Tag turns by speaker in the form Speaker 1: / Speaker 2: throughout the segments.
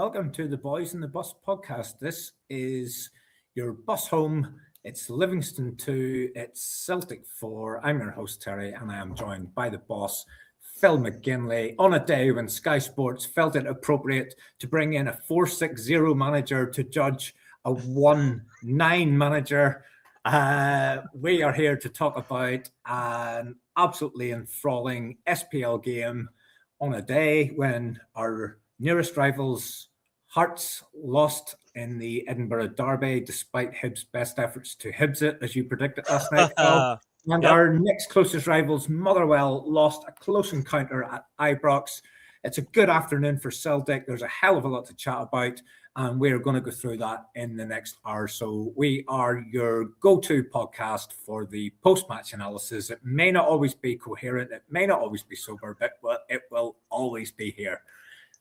Speaker 1: welcome to the Boys in the Bus podcast. This is your bus home. It's Livingston 2, it's Celtic 4. I'm your host, Terry, and I am joined by the boss, Phil McGinley, on a day when Sky Sports felt it appropriate to bring in a 4-6-0 manager to judge a 1-9 manager. We are here to talk about an absolutely enthralling SPL game on a day when our nearest rivals' Hearts lost in the Edinburgh Derby, despite Hibs' best efforts to Hibs it, as you predicted last night, Phil. And our next closest rivals, Motherwell, lost a close encounter at Ibrox. It's a good afternoon for Celtic. There's a hell of a lot to chat about, and we're going to go through that in the next hour. So we are your go-to podcast for the post-match analysis. It may not always be coherent. It may not always be sober, but it will always be here.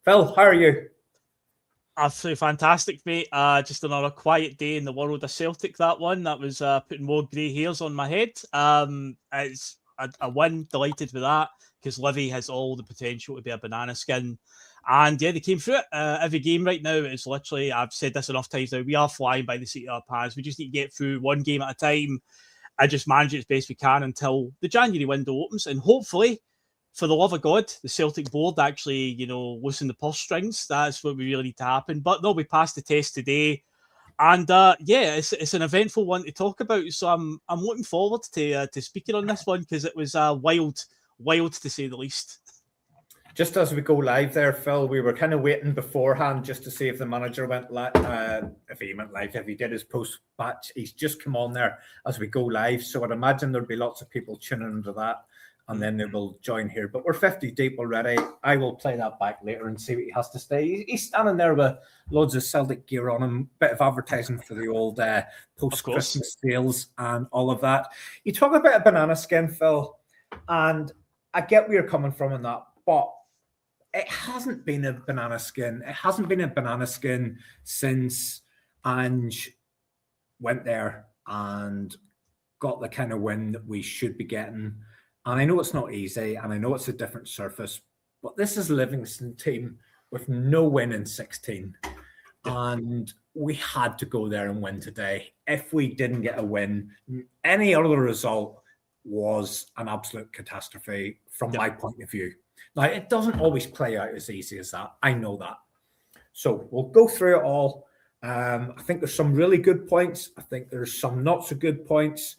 Speaker 1: Phil, how are you?
Speaker 2: Absolutely fantastic, mate. Just another quiet day in the world of Celtic, that one. That was putting more grey hairs on my head. It's a win, delighted with that, because Livy has all the potential to be a banana skin. And yeah, they came through it. Every game right now is literally, I've said this enough times now, we are flying by the seat of our pants. We just need to get through one game at a time and just manage it as best we can until the January window opens. And hopefully, for the love of God, the Celtic board actually, loosen the purse strings. That's what we really need to happen. But no, we passed the test today. And it's an eventful one to talk about. So I'm looking forward to speaking on this one, because it was wild to say the least.
Speaker 1: Just as we go live there, Phil, we were kind of waiting beforehand just to see if the manager went live, if he did his post-match. He's just come on there as we go live. So I'd imagine there'd be lots of people tuning into that, and then they will join here. But we're 50 deep already. I will play that back later and see what he has to say. He's standing there with loads of Celtic gear on him, bit of advertising for the old post-Christmas sales and all of that. You talk about a banana skin, Phil, and I get where you're coming from in that, but it hasn't been a banana skin. It hasn't been a banana skin since Ange went there and got the kind of win that we should be getting. And I know it's not easy, and I know it's a different surface, but this is a Livingston team with no win in 16. And we had to go there and win today. If we didn't get a win, any other result was an absolute catastrophe from my point of view. Now, it doesn't always play out as easy as that. I know that. So we'll go through it all. I think there's some really good points. I think there's some not so good points.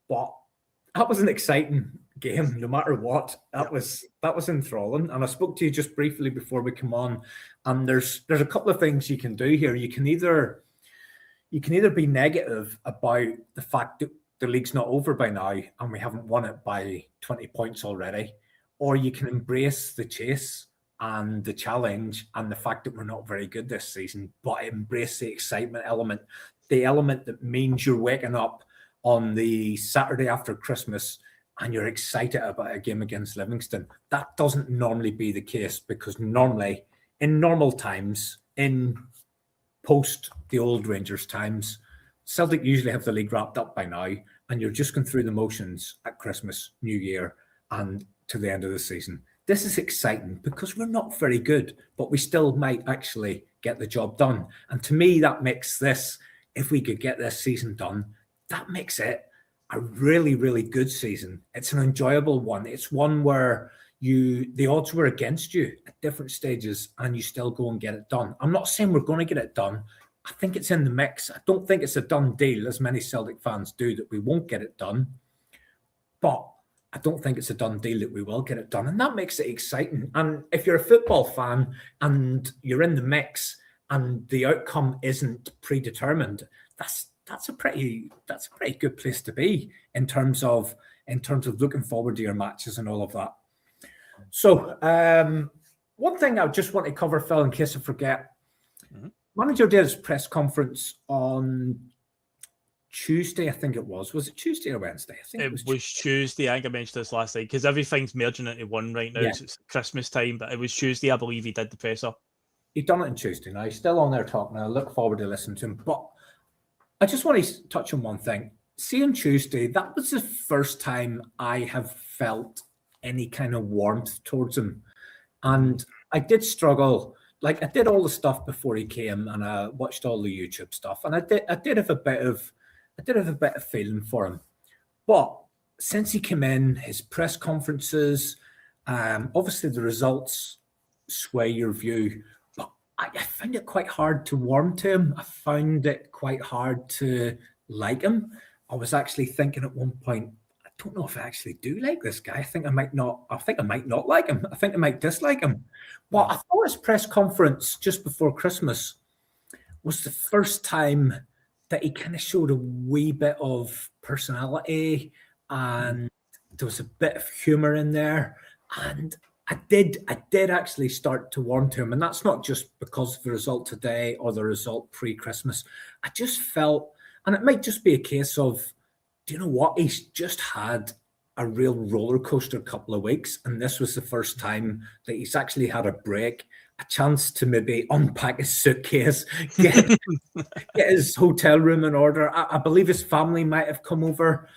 Speaker 1: But that was an exciting game, no matter what. That was enthralling. And I spoke to you just briefly before we come on. And there's a couple of things you can do here. You can either be negative about the fact that the league's not over by now and we haven't won it by 20 points already, or you can embrace the chase and the challenge and the fact that we're not very good this season, but embrace the excitement element, the element that means you're waking up on the Saturday after Christmas and you're excited about a game against Livingston. That doesn't normally be the case, because normally, in normal times, in post the old Rangers times, Celtic usually have the league wrapped up by now, and you're just going through the motions at Christmas, New Year, and to the end of the season. This is exciting because we're not very good, but we still might actually get the job done. And to me, that makes this, if we could get this season done, that makes it a really, really good season. It's an enjoyable one. It's one where the odds were against you at different stages and you still go and get it done. I'm not saying we're going to get it done. I think it's in the mix. I don't think it's a done deal, as many Celtic fans do, that we won't get it done. But I don't think it's a done deal that we will get it done. And that makes it exciting. And if you're a football fan and you're in the mix and the outcome isn't predetermined, that's a pretty good place to be in terms of looking forward to your matches and all of that. So one thing I just want to cover, Phil, in case I forget. Manager did his press conference on Tuesday, I think it was. Was it Tuesday or Wednesday? I think it was
Speaker 2: Tuesday. I think I mentioned this last night, because everything's merging into one right now. Yeah. It's Christmas time, but it was Tuesday, I believe he did the presser.
Speaker 1: He'd done it on Tuesday. Now, he's still on there talking. I look forward to listening to him. But I just want to touch on one thing. See, on Tuesday, that was the first time I have felt any kind of warmth towards him. And I did struggle like I did all the stuff before he came, and I watched all the YouTube stuff, and I did have a bit of feeling for him. But since he came in, his press conferences, obviously the results sway your view, but I find it quite hard to warm to him. I found it quite hard to like him. I was actually thinking at one point, I don't know if I actually do like this guy. I think I might not like him. I think I might dislike him. But I thought his press conference just before Christmas was the first time that he kind of showed a wee bit of personality, and there was a bit of humor in there. And I did actually start to warm to him. And that's not just because of the result today or the result pre-Christmas. I just felt, and it might just be a case of, do you know what? He's just had a real roller coaster couple of weeks. And this was the first time that he's actually had a break, a chance to maybe unpack his suitcase, get his hotel room in order. I believe his family might have come over.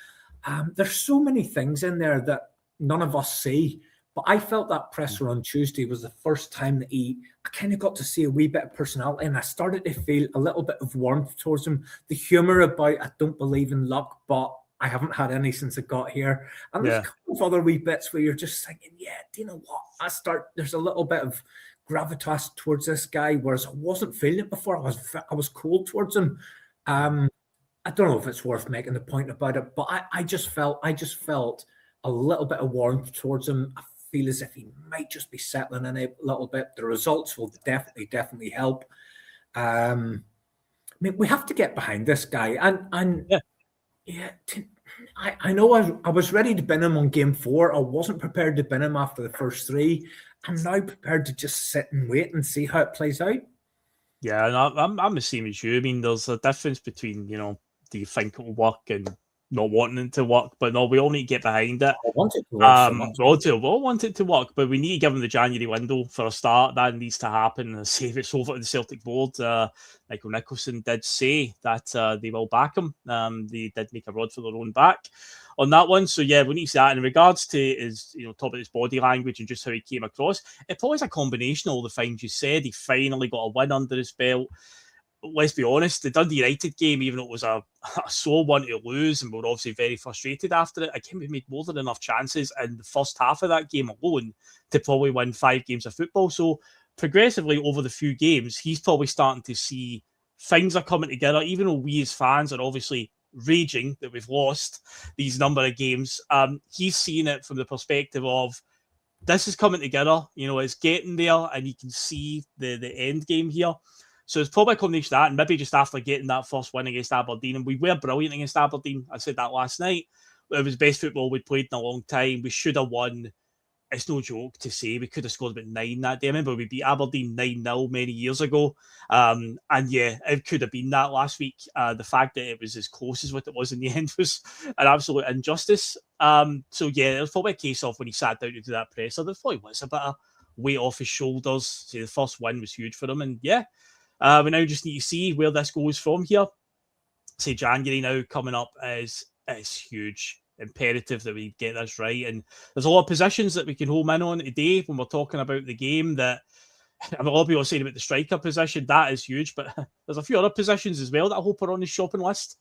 Speaker 1: There's so many things in there that none of us see. But I felt that presser on Tuesday was the first time that I kind of got to see a wee bit of personality, and I started to feel a little bit of warmth towards him. The humour about, I don't believe in luck, but I haven't had any since I got here. And there's a couple of other wee bits where you're just thinking, yeah, do you know what? There's a little bit of gravitas towards this guy, whereas I wasn't feeling it before. I was cold towards him. I don't know if it's worth making the point about it, but I just felt a little bit of warmth towards him. I feel as if he might just be settling in a little bit. The results will definitely help. I mean, we have to get behind this guy, and I know I was ready to bin him on game 4. I wasn't prepared to bin him after the first 3. I'm now prepared to just sit and wait and see how it plays out.
Speaker 2: Yeah, and I'm the same as you. I mean, there's a difference between, do you think it'll work and not wanting it to work? But no, we all need to get behind it.
Speaker 1: I want it to work.
Speaker 2: We all want it to work, but we need to give them the January window for a start. That needs to happen. And save it's over to the Celtic board. Michael Nicholson did say that they will back him. They did make a rod for their own back on that one. So yeah, we need to see that. In regards to his, talk about his body language and just how he came across, it probably is a combination of all the things you said. He finally got a win under his belt. Let's be honest, the Dundee United game, even though it was a sore one to lose, and we were obviously very frustrated after it, again, we made more than enough chances in the first half of that game alone to probably win 5 games of football. So progressively over the few games, he's probably starting to see things are coming together, even though we as fans are obviously raging that we've lost these number of games. He's seeing it from the perspective of, this is coming together, it's getting there, and you can see the end game here. So it's probably a combination of that, and maybe just after getting that first win against Aberdeen, and we were brilliant against Aberdeen. I said that last night. It was best football we'd played in a long time. We should have won. It's no joke to say we could have scored about 9 that day. I remember we beat Aberdeen 9-0 many years ago. And yeah, it could have been that last week. The fact that it was as close as what it was in the end was an absolute injustice. So yeah, it was probably a case of when he sat down to do that presser, there probably was a bit of weight off his shoulders. So the first win was huge for him. And yeah, we now just need to see where this goes from here. Say January now coming up is huge. Imperative that we get this right. And there's a lot of positions that we can home in on today when we're talking about the game that a lot of people are saying about the striker position. That is huge, but there's a few other positions as well that I hope are on the shopping list.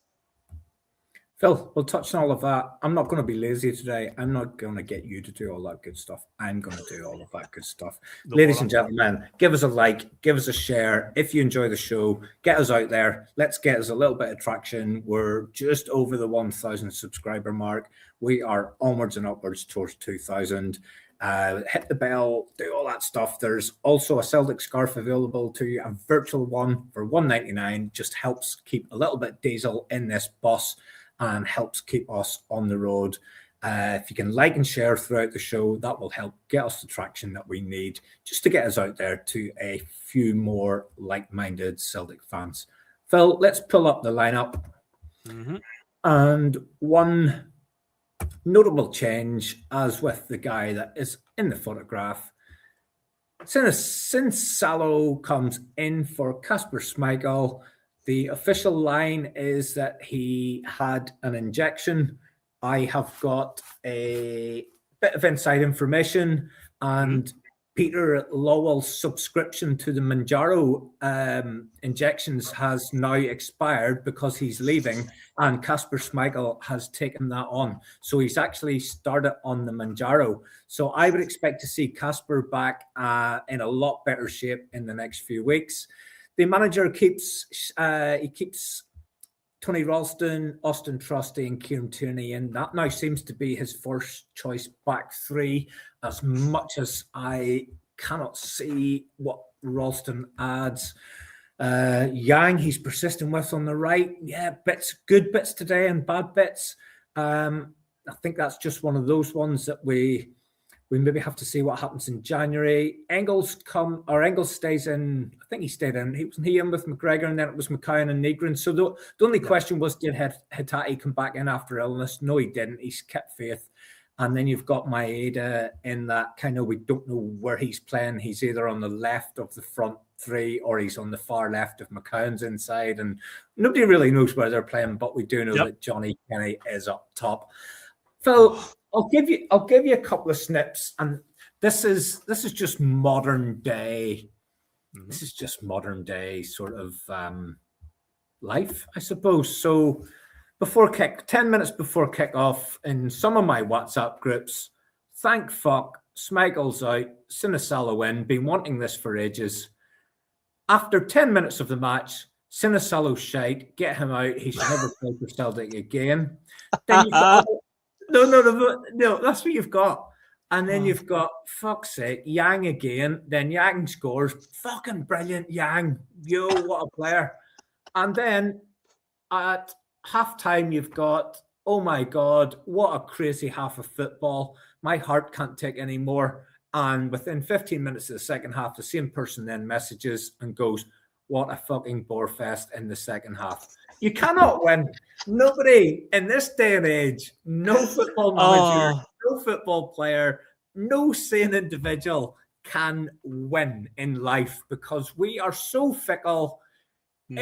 Speaker 1: Phil, we'll touch on all of that. I'm not going to be lazy today. I'm not going to get you to do all that good stuff. I'm going to do all of that good stuff. Ladies and gentlemen, give us a like, give us a share. If you enjoy the show, get us out there. Let's get us a little bit of traction. We're just over the 1,000 subscriber mark. We are onwards and upwards towards 2,000. Hit the bell, do all that stuff. There's also a Celtic scarf available to you, a virtual one for $1.99. Just helps keep a little bit of diesel in this bus and helps keep us on the road. If you can like and share throughout the show, that will help get us the traction that we need just to get us out there to a few more like-minded Celtic fans. Phil, let's pull up the lineup. Mm-hmm. And one notable change, as with the guy that is in the photograph, since Salo comes in for Kasper Schmeichel, the official line is that he had an injection. I have got a bit of inside information, and Peter Lowell's subscription to the Manjaro injections has now expired because he's leaving, and Kasper Schmeichel has taken that on. So he's actually started on the Manjaro. So I would expect to see Kasper back in a lot better shape in the next few weeks. The manager keeps Tony Ralston, Austin Trusty, and Kieran Tierney in. That now seems to be his first choice back three, as much as I cannot see what Ralston adds. Yang, he's persistent with on the right. Yeah, good bits today and bad bits. I think that's just one of those ones that we maybe have to see what happens in January. Engels stays in. I think he stayed in. He was in with McGregor, and then it was McKeown and Negrin. So the only question was, did Hatate come back in after illness? No, he didn't. He's kept faith. And then you've got Maeda in that kind of, we don't know where he's playing. He's either on the left of the front three or he's on the far left of McKeown's inside. And nobody really knows where they're playing, but we do know that Johnny Kenny is up top. Phil, I'll give you a couple of snips, and this is just modern day. Mm-hmm. This is just modern day sort of life, I suppose. So 10 minutes before kickoff, in some of my WhatsApp groups, thank fuck, Schmeichel's out, Sinisalo in, been wanting this for ages. After 10 minutes of the match, Sinisalo's shite, get him out, he should never play for Celtic again. Then you've got No, that's what you've got. And then you've got, fuck's sake, Yang again. Then Yang scores. Fucking brilliant, Yang. Yo, what a player. And then at halftime, you've got, oh my God, what a crazy half of football. My heart can't take any more. And within 15 minutes of the second half, the same person then messages and goes, what a fucking bore fest in the second half. You cannot win. Nobody in this day and age, no football manager, no football player, no sane individual can win in life because we are so fickle. Mm-hmm.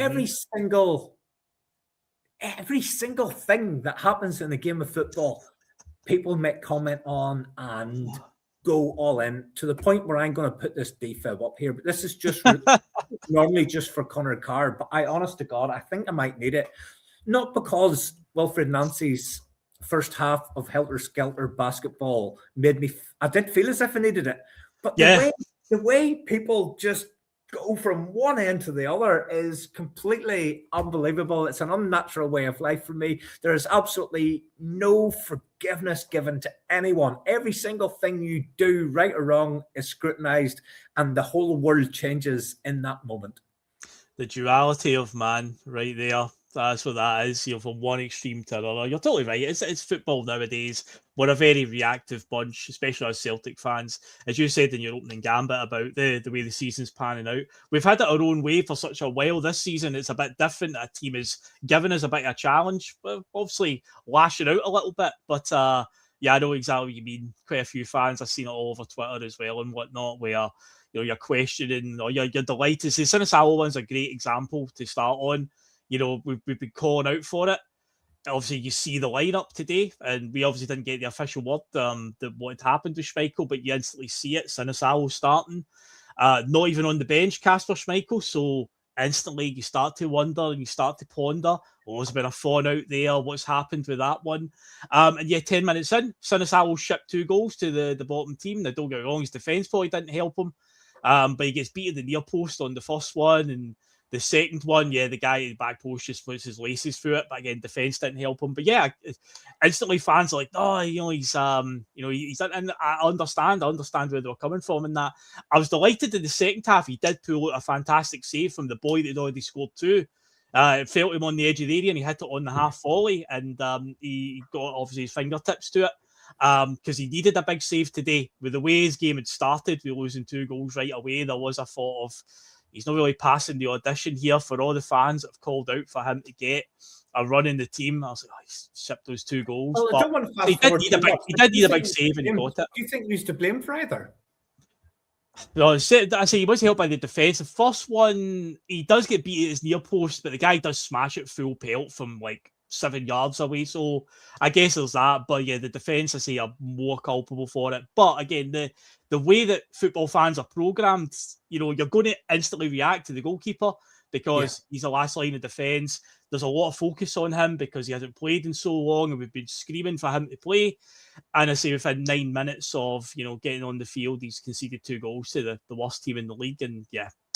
Speaker 1: Every single thing that happens in a game of football, people make comment on and go all in, to the point where I'm going to put this defib up here. But this is just normally just for Conor Carr. But I, honest to God, I think I might need it. Not because Wilfried Nancy's first half of Helter Skelter basketball made me, I did feel as if I needed it. But the way people just go from one end to the other is completely unbelievable. It's an unnatural way of life for me. There is absolutely no forgiveness given to anyone. Every single thing you do, right or wrong, is scrutinized, and the whole world changes in that moment.
Speaker 2: The duality of man right there. That's what that is. You're from one extreme to another. You're totally right. It's football nowadays. We're a very reactive bunch, especially as Celtic fans. As you said in your opening gambit about the way the season's panning out, we've had it our own way for such a while. This season, it's a bit different. A team is giving us a bit of a challenge. We're obviously lashing out a little bit. But yeah, I know exactly what you mean. Quite a few fans, I've seen it all over Twitter as well and whatnot, where you're questioning or you're delighted. The Sinisalo one's a great example to start on. We've been calling out for it. Obviously, you see the lineup today, and we obviously didn't get the official word that what had happened with Schmeichel, but you instantly see it. Sinisalo starting, not even on the bench, Kasper Schmeichel. So instantly, you start to wonder and you start to ponder. There's been a fawn out there. What's happened with that one? And yeah, 10 minutes in, Sinisalo shipped 2 goals to the bottom team. Now, don't get me wrong, his defence probably didn't help him, but he gets beat at the near post on the first one, and the second one, the guy at the back post just puts his laces through it. But again, defence didn't help him. But yeah, instantly fans are like, he's and I understand where they were coming from in that. I was delighted in the second half. He did pull out a fantastic save from the boy that had already scored 2. It felt him on the edge of the area and he hit it on the half volley, and he got obviously his fingertips to it. Because he needed a big save today. With the way his game had started, we losing 2 goals right away, there was a thought of, he's not really passing the audition here for all the fans that have called out for him to get a run in the team. I was like, he's shipped those 2 goals.
Speaker 1: Well, I don't want to
Speaker 2: he did need a big save and he got it.
Speaker 1: Do you think he's to blame for either?
Speaker 2: No, I say he was helped by the defence. The first one, he does get beat at his near post, but the guy does smash it full pelt from like 7 yards away. So I guess there's that. But yeah, the defence, I say, are more culpable for it. But again, the way that football fans are programmed, you're going to instantly react to the goalkeeper because he's the last line of defence. There's a lot of focus on him because he hasn't played in so long, and we've been screaming for him to play. And I say within 9 minutes of getting on the field, he's conceded 2 goals to the worst team in the league, and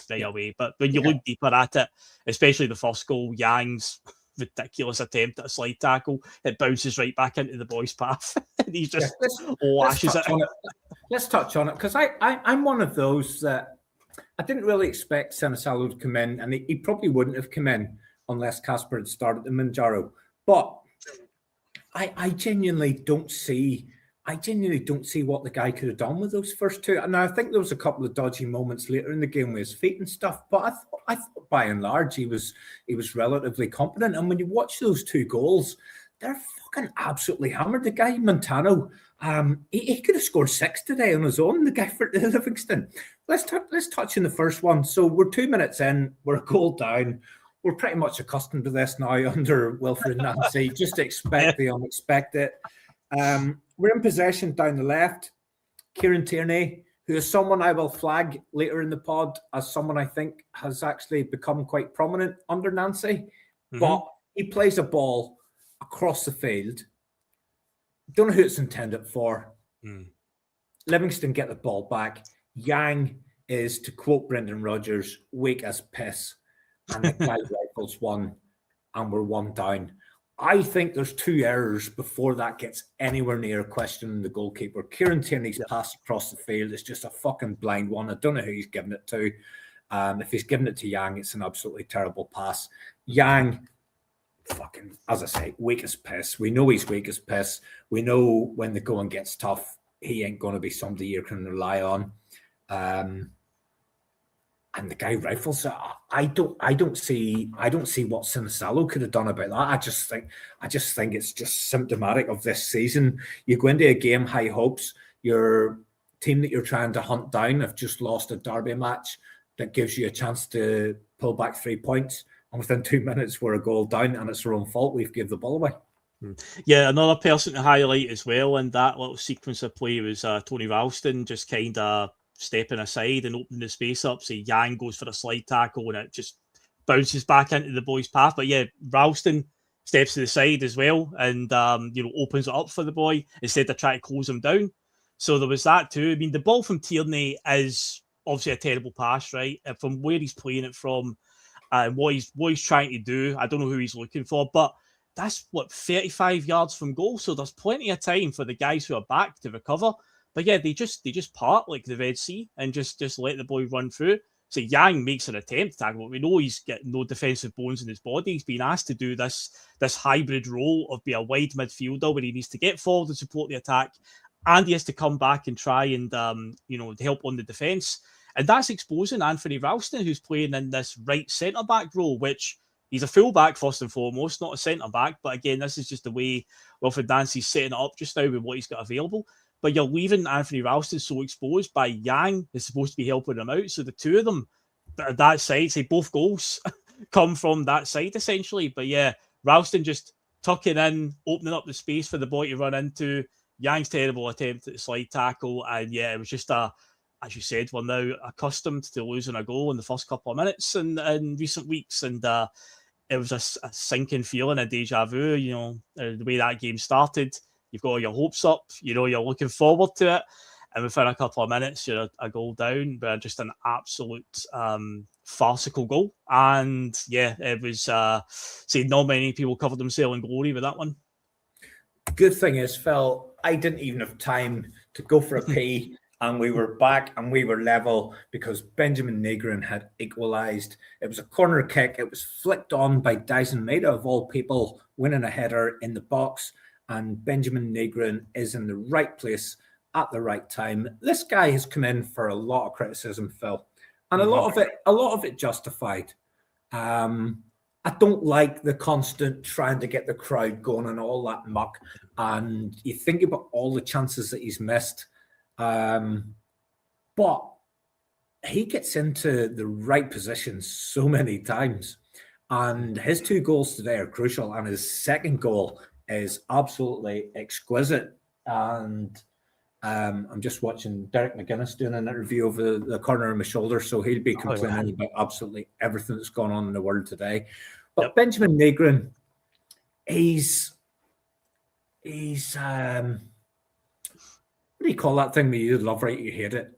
Speaker 2: right away. But when you look deeper at it, especially the first goal, Yang's ridiculous attempt at a slide tackle, it bounces right back into the boy's path, and he just lashes it.
Speaker 1: Let's touch on it because I'm one of those that I didn't really expect Sinisalo to come in, and he probably wouldn't have come in unless Casper had started the Managerial. But I genuinely don't see what the guy could have done with those first 2. And I think there was a couple of dodgy moments later in the game with his feet and stuff. But I thought by and large he was relatively competent. And when you watch those 2 goals, they're fucking absolutely hammered. The guy Montano, he could have scored 6 today on his own. The guy for Livingston. Let's touch on the first one. So we're 2 minutes in. We're a goal down. We're pretty much accustomed to this now under Wilfried Nancy. Just expect the unexpected. We're in possession down the left. Kieran Tierney, who is someone I will flag later in the pod as someone I think has actually become quite prominent under Nancy. But he plays a ball across the field. Don't know who it's intended for. Livingston get the ball back. Yang is, to quote Brendan Rodgers, weak as piss. And the guy rifles one, and we're 1 down. I think there's 2 errors before that gets anywhere near questioning the goalkeeper. Kieran Tierney's pass across the field is just a fucking blind one. I don't know who he's giving it to. If he's giving it to Yang, it's an absolutely terrible pass. Yang, fucking, as I say, weak as piss. We know he's weak as piss. We know when the going gets tough, he ain't going to be somebody you can rely on. And the guy rifles it. I don't see what Sinisalo could have done about that. I just think it's just symptomatic of this season. You go into a game high hopes. Your team that you're trying to hunt down have just lost a derby match that gives you a chance to pull back 3 points. And within 2 minutes, we're a goal down, and it's our own fault. We've given the ball away.
Speaker 2: Yeah, another person to highlight as well in that little sequence of play was Tony Ralston, just kind of stepping aside and opening the space up. So Yang goes for a slide tackle and it just bounces back into the boy's path. But yeah, Ralston steps to the side as well and opens it up for the boy instead of trying to close him down. So there was that too. I mean, the ball from Tierney is obviously a terrible pass, right? And from where he's playing it from and what he's trying to do, I don't know who he's looking for, but that's 35 yards from goal. So there's plenty of time for the guys who are back to recover. But yeah, they just part like the Red Sea and just let the boy run through. So Yang makes an attempt to tackle. We know he's got no defensive bones in his body. He's been asked to do this hybrid role of be a wide midfielder where he needs to get forward and support the attack, and he has to come back and try and help on the defence. And that's exposing Anthony Ralston, who's playing in this right centre back role, which he's a full back first and foremost, not a centre back. But again, this is just the way Wilfried Nancy's setting it up just now with what he's got available. But you're leaving Anthony Ralston so exposed by Yang, who's supposed to be helping him out. So the two of them, that side, say both goals come from that side essentially. But yeah, Ralston just tucking in, opening up the space for the boy to run into. Yang's terrible attempt at the slide tackle. And yeah, it was just as you said, we're now accustomed to losing a goal in the first couple of minutes in recent weeks. And it was a sinking feeling, a deja vu, the way that game started. You've got all your hopes up, you're looking forward to it. And within a couple of minutes, you're a goal down, but just an absolute farcical goal. And yeah, it was, not many people covered themselves in glory with that one.
Speaker 1: Good thing is, Phil, I didn't even have time to go for a pee. And we were back and we were level because Benjamin Negrin had equalised. It was a corner kick. It was flicked on by Dyson Maeda, of all people, winning a header in the box. And Benjamin Negrin is in the right place at the right time. This guy has come in for a lot of criticism, Phil, and a lot of it justified. I don't like the constant trying to get the crowd going and all that muck. And you think about all the chances that he's missed. But he gets into the right positions so many times. And his 2 goals today are crucial, and his second goal is absolutely exquisite. And I'm just watching Derek McGuinness doing an interview over the corner of my shoulder, so he'll be complaining about absolutely everything that's gone on in the world today. But Benjamin Negrin, he's what do you call that thing that you love, right? You hate it.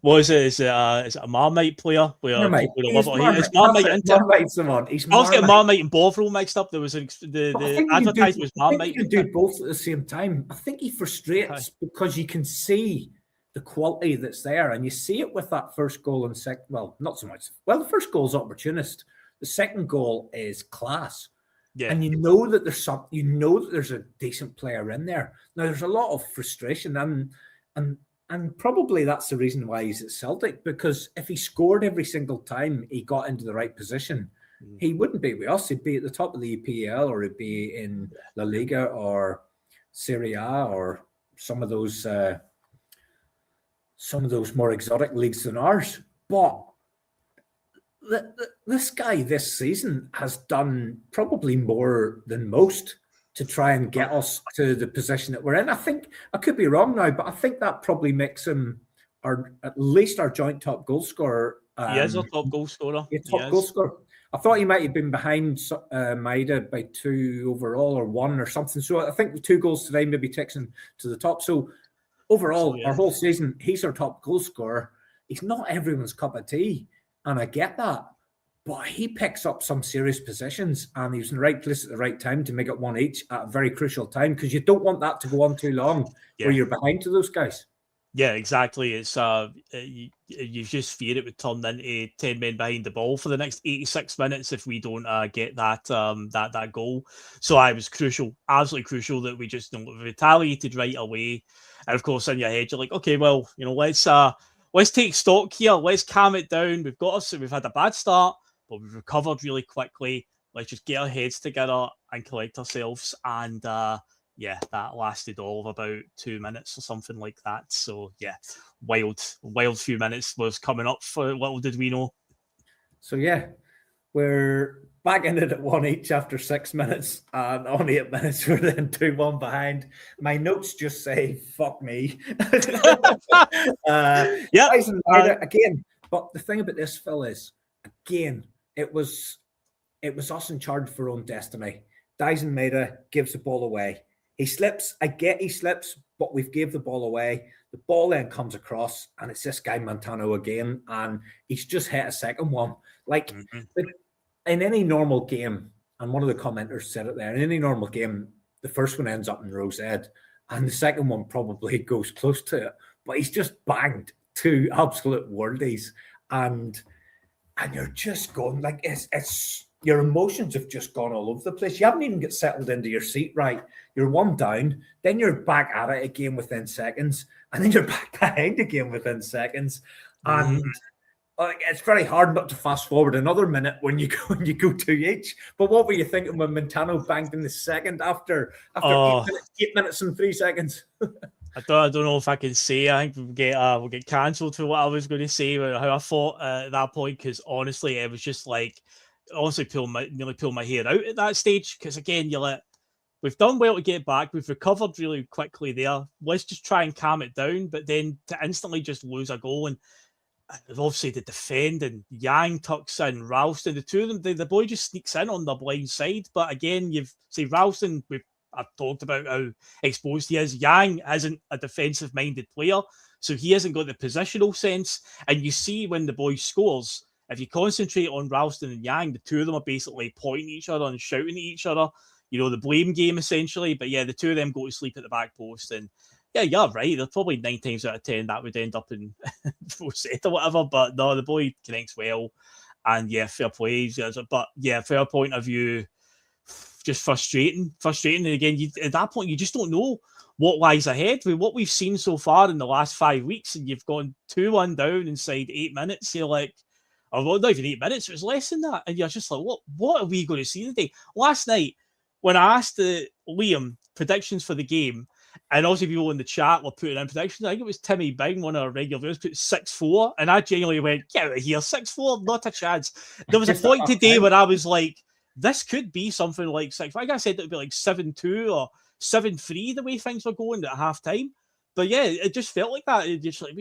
Speaker 2: What is it? Is it a Marmite player?
Speaker 1: Marmite.
Speaker 2: It's Marmite.
Speaker 1: Marmite's the one.
Speaker 2: I was getting Marmite and Bovril mixed up. There was the advertisement was Marmite.
Speaker 1: I think you can do both at the same time. I think he frustrates because you can see the quality that's there, and you see it with that first goal and second. Well, not so much. Well, the first goal is opportunist. The second goal is class. Yeah. And you know that there's a decent player in there. Now there's a lot of frustration and probably that's the reason why he's at Celtic, because if he scored every single time he got into the right position, he wouldn't be with us. He'd be at the top of the EPL, or he'd be in La Liga or Serie A or some of those more exotic leagues than ours. But this guy this season has done probably more than most to try and get us to the position that we're in. I think, I could be wrong now, but I think that probably makes him at least our joint top goal scorer.
Speaker 2: He is our top goal scorer.
Speaker 1: Goal scorer. I thought he might have been behind Maida by 2 overall or 1 or something. So I think the 2 goals today maybe takes him to the top. So overall, our whole season, he's our top goal scorer. He's not everyone's cup of tea, and I get that. But he picks up some serious positions, and he was in the right place at the right time to make it 1 each at a very crucial time, because you don't want that to go on too long where you're behind to those guys.
Speaker 2: Yeah, exactly. It's you just fear it would turn into 10 men behind the ball for the next 86 minutes if we don't get that goal. So I was crucial, absolutely crucial that we just retaliated right away. And of course, in your head, you're like, okay, well, let's take stock here. Let's calm it down. We've had a bad start, but we've recovered really quickly. Let's just get our heads together and collect ourselves. And that lasted all of about 2 minutes or something like that. So yeah, wild few minutes was coming up. For little did we know.
Speaker 1: So yeah, we're back in it at 1 each after 6 minutes, and on 8 minutes we're then 2-1 behind. My notes just say "fuck me." Again, but the thing about this, Phil, is again it was us in charge of our own destiny. Dyson Maida gives the ball away. He slips. I get he slips, but we've gave the ball away. The ball then comes across, and it's this guy Montano again, and he's just hit a second one. Like in any normal game, and one of the commenters said it there, in any normal game, the first one ends up in Rose Ed, and the second one probably goes close to it. But he's just banged 2 absolute worldies, and you're just going like it's your emotions have just gone all over the place. You haven't even got settled into your seat right. You're 1 down, then you're back at it again within seconds, and then you're back behind again within seconds. And it's very hard not to fast forward another minute when you go 2 each. But what were you thinking when Montano banged in the second after 8 minutes and 3 seconds?
Speaker 2: I don't know if I can say. I think we'll get cancelled for what I was going to say, how I thought at that point, because honestly, it was just like, honestly, nearly pull my hair out at that stage, because again, you're like, we've done well to get back, we've recovered really quickly there, let's just try and calm it down. But then to instantly just lose a goal, and obviously the defend, and Yang tucks in Ralston, the 2 of them, the boy just sneaks in on the blind side. But again, Ralston, I've talked about how exposed he is. Yang isn't a defensive minded player, so he hasn't got the positional sense. And you see when the boy scores, if you concentrate on Ralston and Yang, the 2 of them are basically pointing at each other and shouting at each other, the blame game essentially. But yeah, the 2 of them go to sleep at the back post, and yeah, you're right. They're probably 9 times out of 10 that would end up in set or whatever. But no, the boy connects well, and yeah, fair play. But yeah, fair point of view, just frustrating. And again, at that point, you just don't know what lies ahead with what we've seen so far in the last 5 weeks, and you've gone 2-1 down inside 8 minutes. You're like, or well, not even 8 minutes, it was less than that. And you're just like, what are we going to see today? Last night, when I asked Liam predictions for the game, And also people in the chat were putting in predictions. I think it was Timmy Bing, one of our regular viewers, put 6-4. And I genuinely went, get out of here, 6-4, not a chance. There was a point today where I was like, this could be something like 6. Like I said, it would be like 7-2 or 7-3 the way things were going at half time. But yeah, it just felt like that. It just like,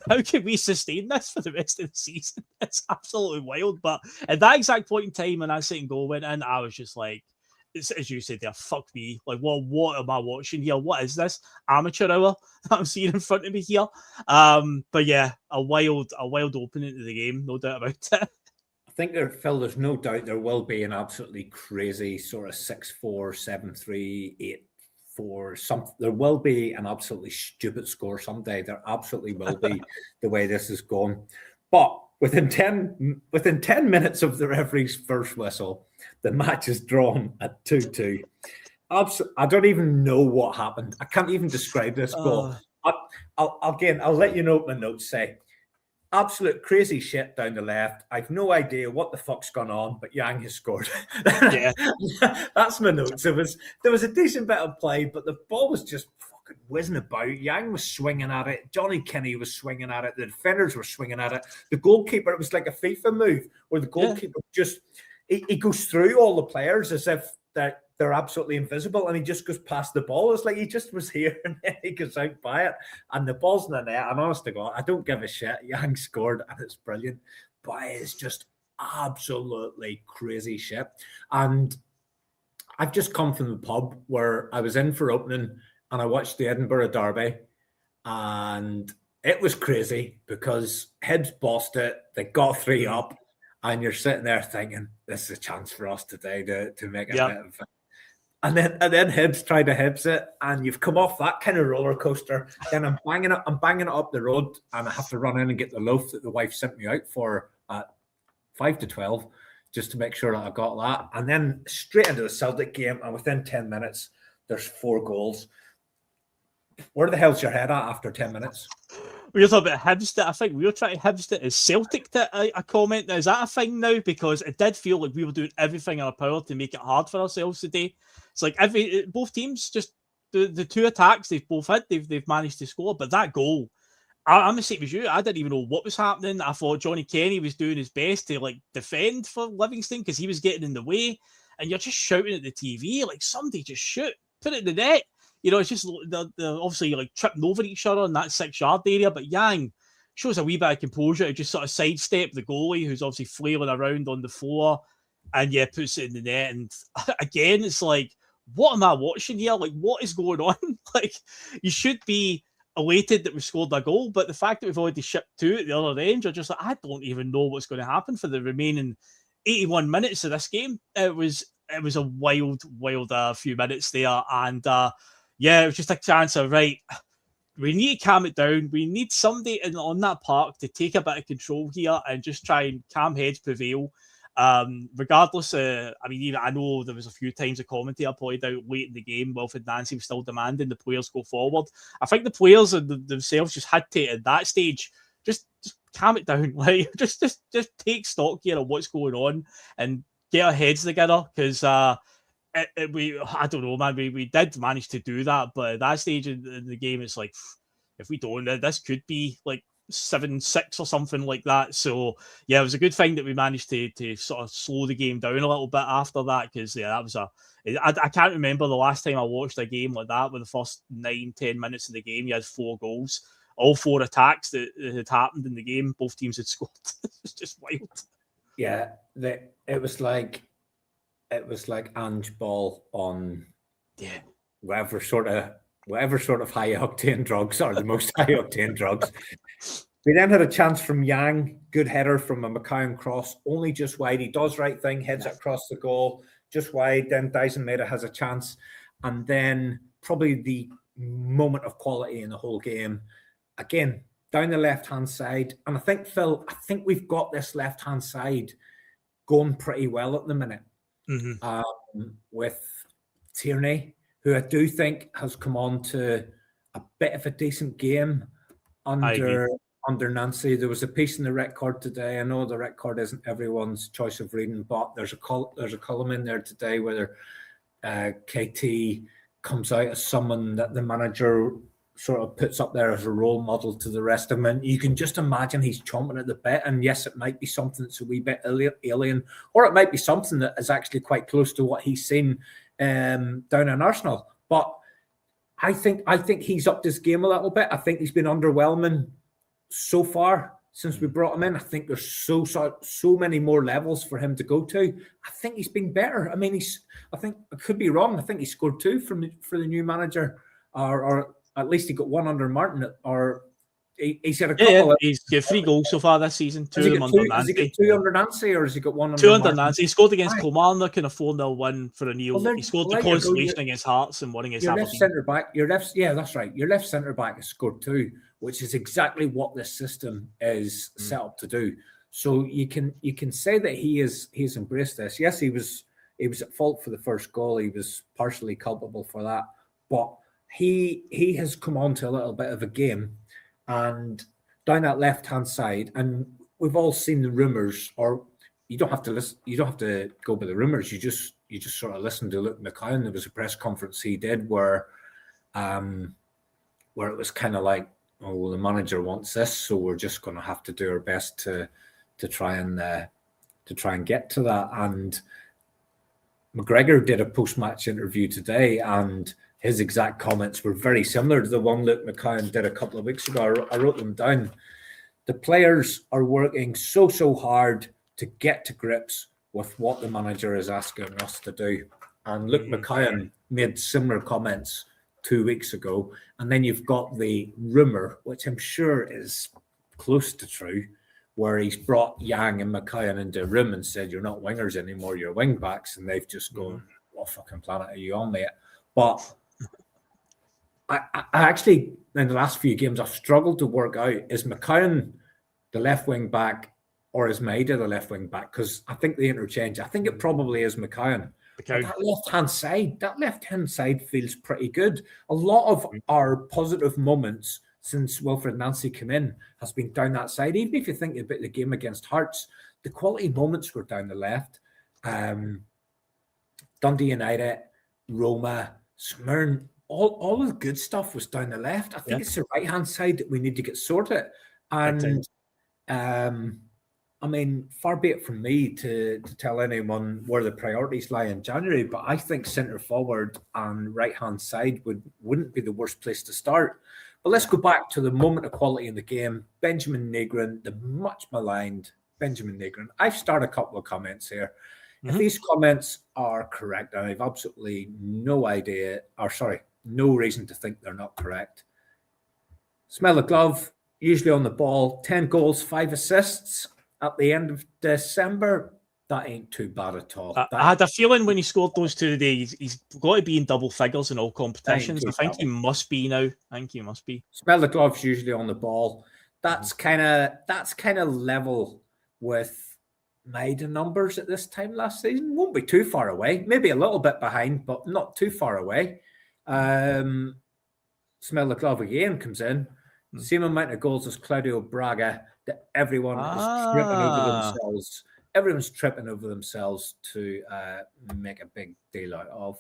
Speaker 2: how can we sustain this for the rest of the season? It's absolutely wild. But at that exact point in time when that second goal went in, I was just like, as you said there, fuck me. Like, what am I watching here? What is this? Amateur hour that I'm seeing in front of me here. But yeah, a wild opening to the game, no doubt about it.
Speaker 1: I think Phil, there's no doubt there will be an absolutely crazy sort of 6-4, 7-3, 8-4, something. There will be an absolutely stupid score someday. There absolutely will be the way this is going. But within 10 minutes of the referee's first whistle, the match is drawn at 2-2. I don't even know what happened. I can't even describe this goal. I'll let you know what my notes say. Absolute crazy shit down the left. I've no idea what the fuck's gone on, but Yang has scored.
Speaker 2: Yeah.
Speaker 1: That's my notes. There was a decent bit of play, but the ball was just fucking whizzing about. Yang was swinging at it. Johnny Kinney was swinging at it. The defenders were swinging at it. The goalkeeper, it was like a FIFA move where the goalkeeper he goes through all the players as if they're absolutely invisible, and he just goes past the ball. It's like he just was here and then he goes out by it, and the ball's in the net. And honest to God, I don't give a shit. Yang scored, and it's brilliant, but it's just absolutely crazy shit. And I've just come from the pub where I was in for opening, and I watched the Edinburgh Derby, and it was crazy because Hibs bossed it. They got 3 up, and you're sitting there thinking, this is a chance for us today to make a bit of. And then Hibs tried to Hibs it, and you've come off that kind of roller coaster. Then I'm banging it up the road, and I have to run in and get the loaf that the wife sent me out for at 5 to 12, just to make sure that I got that. And then straight into the Celtic game, and within 10 minutes, there's 4 goals. Where the hell's your head at after 10 minutes?
Speaker 2: We were talking about Hibs. I think we were trying to Hibs it as Celtic a comment. Is that a thing now? Because it did feel like we were doing everything in our power to make it hard for ourselves today. It's like both teams, just the 2 attacks they've both had, they've managed to score. But that goal, I'm the same as you. I didn't even know what was happening. I thought Johnny Kenny was doing his best to like defend for Livingston because he was getting in the way. And you're just shouting at the TV like, somebody just shoot, put it in the net. You know, it's just they're obviously like tripping over each other in that 6-yard area. But Yang shows a wee bit of composure to just sort of sidestep the goalie, who's obviously flailing around on the floor, and puts it in the net. And again, it's like, what am I watching here? Like, what is going on? Like, you should be elated that we scored a goal, but the fact that we've already shipped 2 at the other end, you're just like, I don't even know what's going to happen for the remaining 81 minutes of this game. It was a wild few minutes there, and it was just a chance of, right, we need to calm it down. We need somebody on that park to take a bit of control here and just try and calm heads prevail. Regardless, I know there was a few times a commentator pointed out late in the game, Wilfried Nancy was still demanding the players go forward. I think the players themselves just had to, at that stage, just calm it down. Like, just take stock here of what's going on and get our heads together, because I don't know, man. We did manage to do that, but at that stage in the game, it's like, if we don't, this could be like 7-6 or something like that. So yeah, it was a good thing that we managed to sort of slow the game down a little bit after that, because that was I can't remember the last time I watched a game like that, with the first 9-10 minutes of the game, you had 4 goals, all 4 attacks that had happened in the game, both teams had scored. It was just wild.
Speaker 1: Yeah, it was like Ange ball on whatever sort of high octane drugs are the most high octane drugs. We then had a chance from Yang, good header from a McCowan cross, only just wide. He does right thing, heads it across the goal, just wide. Then Dyson Maeda has a chance, and then probably the moment of quality in the whole game, again down the left hand side. And I think, Phil, we've got this left hand side going pretty well at the minute. With Tierney, who I do think has come on to a bit of a decent game under Nancy. There was a piece in the record today. I know the record isn't everyone's choice of reading, but there's a column in there today where KT comes out as someone that the manager sort of puts up there as a role model to the rest of them. And you can just imagine he's chomping at the bit. And yes, it might be something that's a wee bit alien, or it might be something that is actually quite close to what he's seen down in Arsenal. But I think he's upped his game a little bit. I think he's been underwhelming so far since we brought him in. I think there's so many more levels for him to go to. I think he's been better. I mean, I think I could be wrong. I think he scored 2 for the new manager, or at least he got 1 under Martin, or he's had a couple.
Speaker 2: Yeah, he's got 3 goals so far this season. 2 of them under Nancy. Has he got
Speaker 1: 2 under Nancy, or has he got 1 under
Speaker 2: 2 under
Speaker 1: Martin?
Speaker 2: Nancy. He scored against Kilmarnock in a 4-0 win for a Neil.
Speaker 1: Well,
Speaker 2: he scored the consolation against Hearts and one against
Speaker 1: your
Speaker 2: Aberdeen.
Speaker 1: left centre back. Yeah, that's right. Your left centre back has scored 2, which is exactly what this system is set up to do. So you can say that he's embraced this. Yes, he was at fault for the first goal. He was partially culpable for that, but he has come on to a little bit of a game, and down that left-hand side, and we've all seen the rumours, or you don't have to listen, you don't have to go by the rumours, you just sort of listen to Luke McCowan. There was a press conference he did where it was kind of like, oh, well, the manager wants this, so we're just going to have to do our best to try and get to that. And McGregor did a post-match interview today, and his exact comments were very similar to the one Luke McCowan did a couple of weeks ago. I wrote them down. The players are working so hard to get to grips with what the manager is asking us to do. And Luke McCowan made similar comments 2 weeks ago. And then you've got the rumour, which I'm sure is close to true, where he's brought Yang and McCowan into a room and said, you're not wingers anymore, you're wing backs. And they've just gone, what fucking planet are you on, mate? But I actually, in the last few games, I've struggled to work out, is McCowan the left wing back or is Maida the left wing back? Because I think they interchange. I think it probably is McCowan. That left-hand side feels pretty good. A lot of our positive moments since Wilfried Nancy came in has been down that side. Even if you think about the game against Hearts, the quality moments were down the left. Dundee United, Roma, Smyrna, all of the good stuff was down the left. I think it's the right-hand side that we need to get sorted. And I mean, far be it from me to tell anyone where the priorities lie in January, but I think centre forward and right-hand side wouldn't be the worst place to start. But let's go back to the moment of quality in the game. Benjamin Negron, the much maligned Benjamin Negron. I've started a couple of comments here. If these comments are correct, and I have absolutely no reason to think they're not correct. Smell the glove, usually on the ball, 10 goals, 5 assists at the end of December. That ain't too bad at all.
Speaker 2: I had a feeling when he scored those 2 today, he's got to be in double figures in all competitions. I think he must be now.
Speaker 1: Smell the gloves, usually on the ball. That's kind of level with Maida numbers at this time last season. Won't be too far away. Maybe a little bit behind, but not too far away. Smell the glove again comes in. Same amount of goals as Claudio Braga. That everyone is tripping over themselves. Everyone's tripping over themselves to make a big deal out of.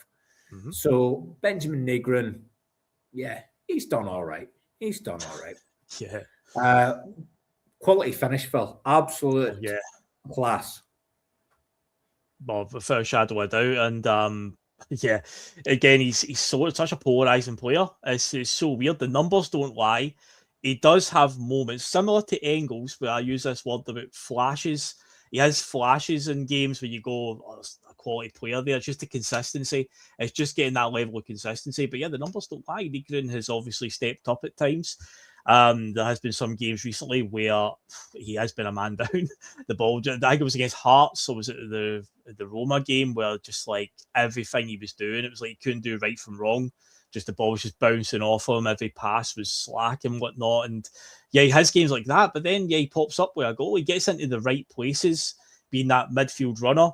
Speaker 1: So Benjamin Negron, he's done all right. Quality finish, Phil. Absolute class.
Speaker 2: Well, without a shadow of a doubt. And again, he's such a polarizing player. It's so weird. The numbers don't lie. He does have moments similar to Engels, where I use this word about flashes. He has flashes in games where you go, oh, there's a quality player there. It's just the consistency. It's just getting that level of consistency. But the numbers don't lie. Negron has obviously stepped up at times. There has been some games recently where he has been a man down the ball. I think it was against Hearts, or was it the Roma game, where just like everything he was doing, it was like he couldn't do right from wrong. Just the ball was just bouncing off him. Every pass was slack and whatnot. And he has games like that. But then, he pops up with a goal. He gets into the right places, being that midfield runner.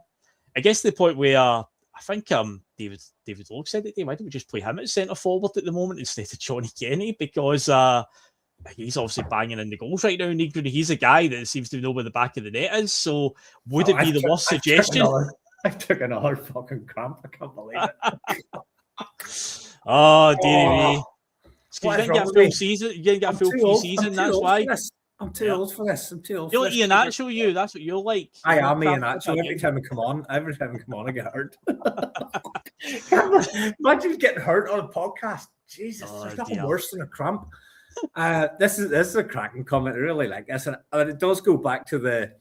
Speaker 2: I guess the point where I think David Logue said it, why don't we just play him at centre forward at the moment instead of Johnny Kenny? Because he's obviously banging in the goals right now. He's a guy that seems to know where the back of the net is. So would it be the worst suggestion?
Speaker 1: I took another fucking cramp. I can't believe it.
Speaker 2: Oh, dearie me. Because
Speaker 1: What
Speaker 2: you
Speaker 1: is
Speaker 2: didn't
Speaker 1: wrong
Speaker 2: get a
Speaker 1: with
Speaker 2: full
Speaker 1: me?
Speaker 2: season. You didn't get a
Speaker 1: I'm
Speaker 2: full
Speaker 1: too old.
Speaker 2: pre-season.
Speaker 1: I'm too
Speaker 2: That's
Speaker 1: old
Speaker 2: why.
Speaker 1: for this. I'm too old for this. I'm too old
Speaker 2: You're
Speaker 1: for
Speaker 2: like
Speaker 1: this.
Speaker 2: Ian Atchell, you. That's what you're like.
Speaker 1: I
Speaker 2: You know,
Speaker 1: am Ian
Speaker 2: crap,
Speaker 1: Atchell. Every time I come on, I get hurt. Imagine getting hurt on a podcast. Jesus,
Speaker 2: Oh,
Speaker 1: there's nothing
Speaker 2: dear.
Speaker 1: worse than a cramp. This is a cracking comment. I really like this, and it does go back to the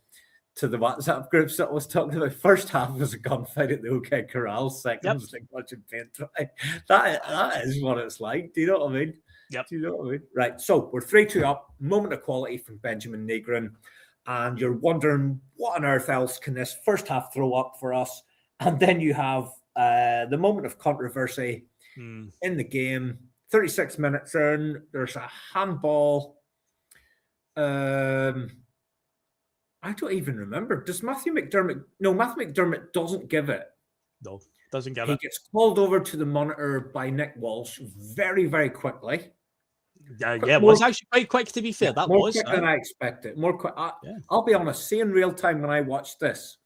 Speaker 1: WhatsApp groups that I was talking about. First half was a gunfight at the OK Corral. Second was like watching paint dry. That is what it's like. Do you know what I mean?
Speaker 2: Yep.
Speaker 1: Do you know what I mean? Right. So we're 3-2 up. Moment of quality from Benjamin Negrin. And you're wondering what on earth else can this first half throw up for us? And then you have the moment of controversy in the game. 36 minutes in, there's a handball. I don't even remember. Does Matthew McDermott? No, Matthew McDermott doesn't give it.
Speaker 2: No, doesn't give
Speaker 1: it.
Speaker 2: He
Speaker 1: gets called over to the monitor by Nick Walsh very, very quickly.
Speaker 2: Yeah, it was actually quite quick, to be fair. That
Speaker 1: more
Speaker 2: was
Speaker 1: quick than I expected. More quick. I'll be honest. Seeing real time when I watched this,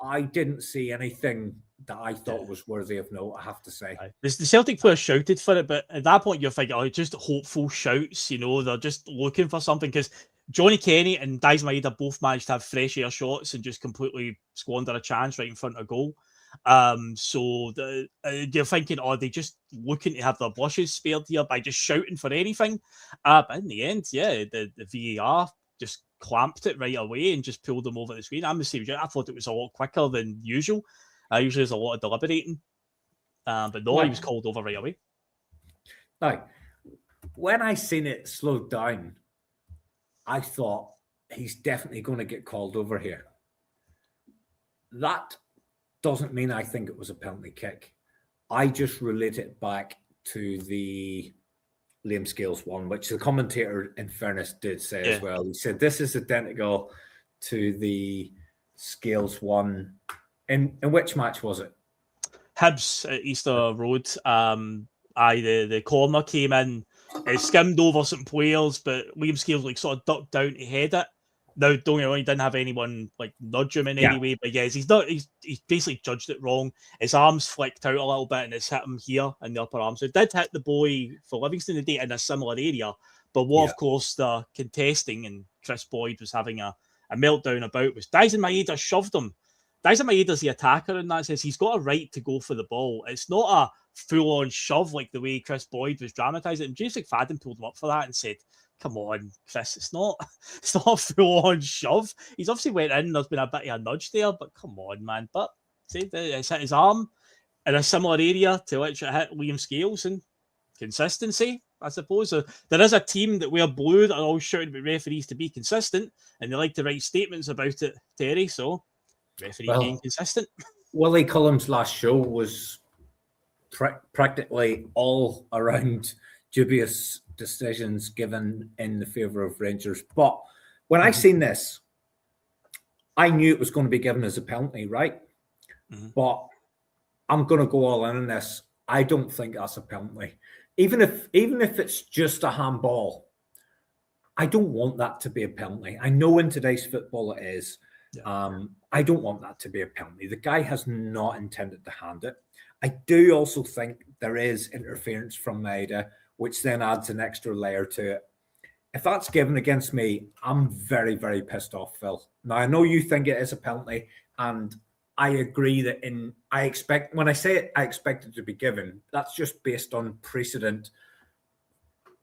Speaker 1: I didn't see anything that I thought was worthy of note. I have to say,
Speaker 2: the Celtic players shouted for it, but at that point you're thinking, oh, just hopeful shouts. You know, they're just looking for something because Johnny Kenny and Daizen Maeda both managed to have fresh air shots and just completely squander a chance right in front of goal. So you're thinking, oh, they just looking to have their blushes spared here by just shouting for anything. But in the end, the VAR just clamped it right away and just pulled them over the screen. I'm the same. I thought it was a lot quicker than usual. Usually there's a lot of deliberating. But no, he was called over right away.
Speaker 1: Now, when I seen it slowed down, I thought he's definitely going to get called over here. That doesn't mean I think it was a penalty kick. I just relate it back to the Liam Scales one, which the commentator, in fairness, did say as well. He said this is identical to the Scales one. In which match was it?
Speaker 2: Hibs at Easter Road. The corner came in, it skimmed over some players, but Liam Scales sort of ducked down to head it. Now, don't get me wrong, he didn't have anyone nudge him in any way, but yes, he's basically judged it wrong. His arms flicked out a little bit and it's hit him here in the upper arm. So it did hit the boy for Livingston today in a similar area. But what, of course, the contesting and Chris Boyd was having a meltdown about was Daizen Maeda shoved him. Daizen Maeda's the attacker in that sense. He's got a right to go for the ball. It's not a full-on shove like the way Chris Boyd was dramatising. And James McFadden pulled him up for that and said, come on, Chris, it's not a full-on shove. He's obviously went in, there's been a bit of a nudge there, but come on, man. But see, it's hit his arm in a similar area to which it hit Liam Scales, and consistency, I suppose. So there is a team that wear blue that are always shouting about referees to be consistent, and they like to write statements about it, Terry, so referee being consistent.
Speaker 1: Willie Cullum's last show was practically all around dubious decisions given in the favour of Rangers. But when I seen this, I knew it was going to be given as a penalty, right? But I'm going to go all in on this. I don't think that's a penalty. Even if it's just a handball, I don't want that to be a penalty. I know in today's football it is. I don't want that to be a penalty. The guy has not intended to hand it. I do also think there is interference from Maeda, which then adds an extra layer to it. If that's given against me, I'm very, very pissed off, Phil. Now, I know you think it is a penalty, and I agree that when I say it, I expect it to be given. That's just based on precedent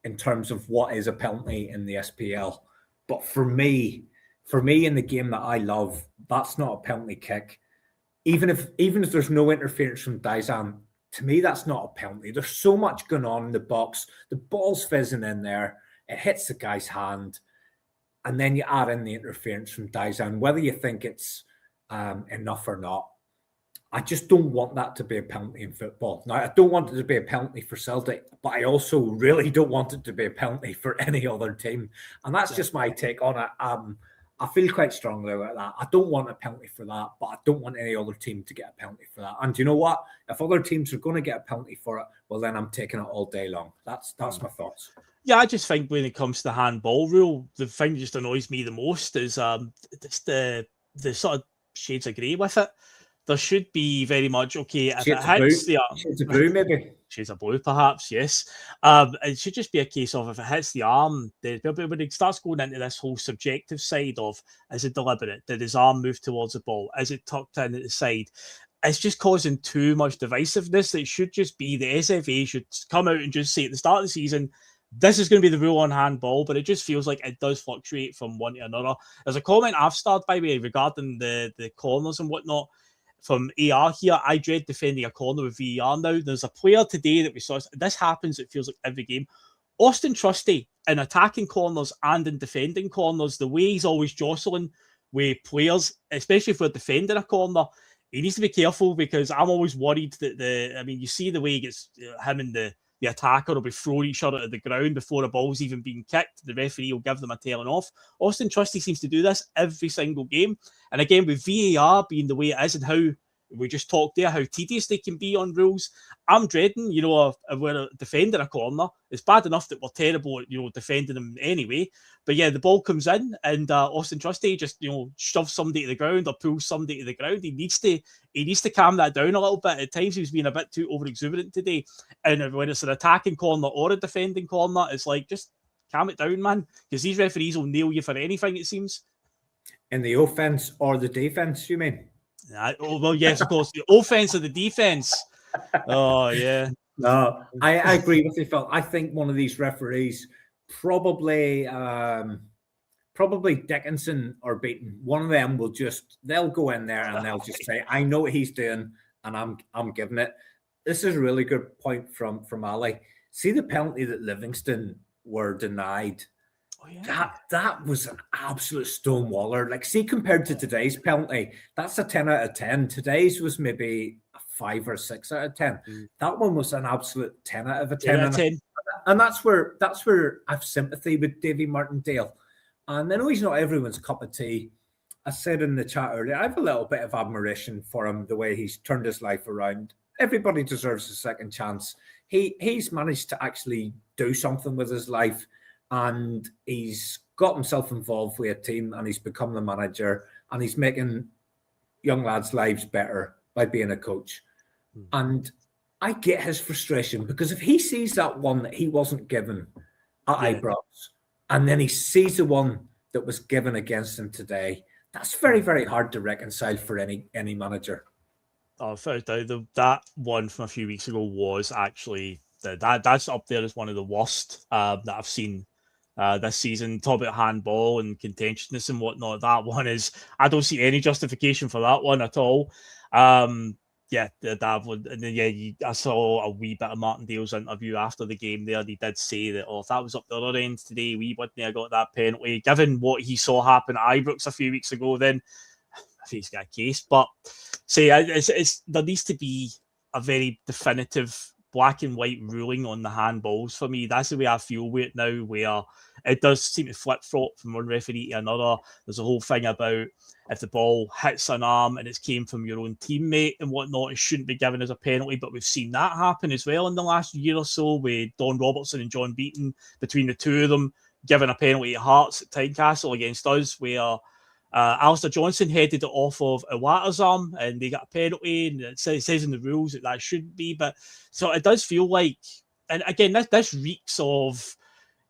Speaker 1: in terms of what is a penalty in the SPL. But for me in the game that I love, that's not a penalty kick. Even if there's no interference from Daizen, to me, that's not a penalty. There's so much going on in the box. The ball's fizzing in there. It hits the guy's hand. And then you add in the interference from Daizen, whether you think it's enough or not. I just don't want that to be a penalty in football. Now, I don't want it to be a penalty for Celtic, but I also really don't want it to be a penalty for any other team. And that's just my take on it. I feel quite strongly about that. I don't want a penalty for that, but I don't want any other team to get a penalty for that. And you know what? If other teams are going to get a penalty for it, well, then I'm taking it all day long. That's my thoughts.
Speaker 2: Yeah, I just think when it comes to the handball rule, the thing that just annoys me the most is it's the sort of shades of grey with it. There should be very much, okay, if it hits the arm.
Speaker 1: Shades of blue, maybe.
Speaker 2: shades of blue, perhaps, yes. It should just be a case of if it hits the arm, when it starts going into this whole subjective side of, is it deliberate? Did his arm move towards the ball? Is it tucked in at the side? It's just causing too much divisiveness. It should just be the SFA should come out and just say at the start of the season, this is going to be the rule on handball, but it just feels like it does fluctuate from one to another. There's a comment I've started, by the way, regarding the corners and whatnot from AR here. I dread defending a corner with VAR now. There's a player today that we saw. This happens, it feels like every game. Austin Trusty in attacking corners and in defending corners, the way he's always jostling with players, especially if we're defending a corner, he needs to be careful, because I'm always worried that you see the way he gets, him and the attacker will be throwing each other to the ground before the ball's even being kicked. The referee will give them a telling off. Austin Trusty seems to do this every single game. And again, with VAR being the way it is and how we just talked there, how tedious they can be on rules, I'm dreading, we're defending a corner. It's bad enough that we're terrible at, defending them anyway. But yeah, the ball comes in and Austin Trusty just, shoves somebody to the ground or pulls somebody to the ground. He needs to calm that down a little bit. At times he's been a bit too over-exuberant today. And when it's an attacking corner or a defending corner, it's like, just calm it down, man. Because these referees will nail you for anything, it seems.
Speaker 1: In the offence or the defence, you mean?
Speaker 2: Well, yes, of course. The offence or the defence. Oh, yeah.
Speaker 1: No, I agree with you, Phil. I think one of these referees, probably Dickinson or Beaton, one of them they'll go in there and they'll just say, I know what he's doing and I'm giving it. This is a really good point from Ali. See the penalty that Livingston were denied. Oh, yeah. That was an absolute stonewaller. Like, see, compared to today's penalty, that's a 10 out of 10. Today's was maybe a 5 or 6 out of 10. That one was an absolute 10 out of 10.
Speaker 2: 10.
Speaker 1: And that's where I've sympathy with Davy Martindale. And I know he's not everyone's cup of tea. I said in the chat earlier, I have a little bit of admiration for him, the way he's turned his life around. Everybody deserves a second chance. He's managed to actually do something with his life. And he's got himself involved with a team and he's become the manager and he's making young lads' lives better by being a coach. And I get his frustration, because if he sees that one that he wasn't given at Ibrox and then he sees the one that was given against him today, that's very, very hard to reconcile for any manager.
Speaker 2: Oh, without a doubt, that one from a few weeks ago was actually that's up there as one of the worst that I've seen this season. Talk about handball and contentiousness and whatnot. That one is, I don't see any justification for that one at all. That one, and then I saw a wee bit of Martindale's interview after the game there. He did say that, if that was up the other end today, we wouldn't have got that penalty. Given what he saw happen at Ibrox a few weeks ago, then I think he's got a case. But there needs to be a very definitive black and white ruling on the handballs for me. That's the way I feel with it now, where it does seem to flip-flop from one referee to another. There's a whole thing about if the ball hits an arm and it's came from your own teammate and whatnot, it shouldn't be given as a penalty. But we've seen that happen as well in the last year or so with Don Robertson and John Beaton, between the two of them, giving a penalty at Hearts at Tynecastle against us, where Alistair Johnson headed it off of Iwata's arm and they got a penalty, and it says in the rules that shouldn't be. But so it does feel like, and again, this reeks of,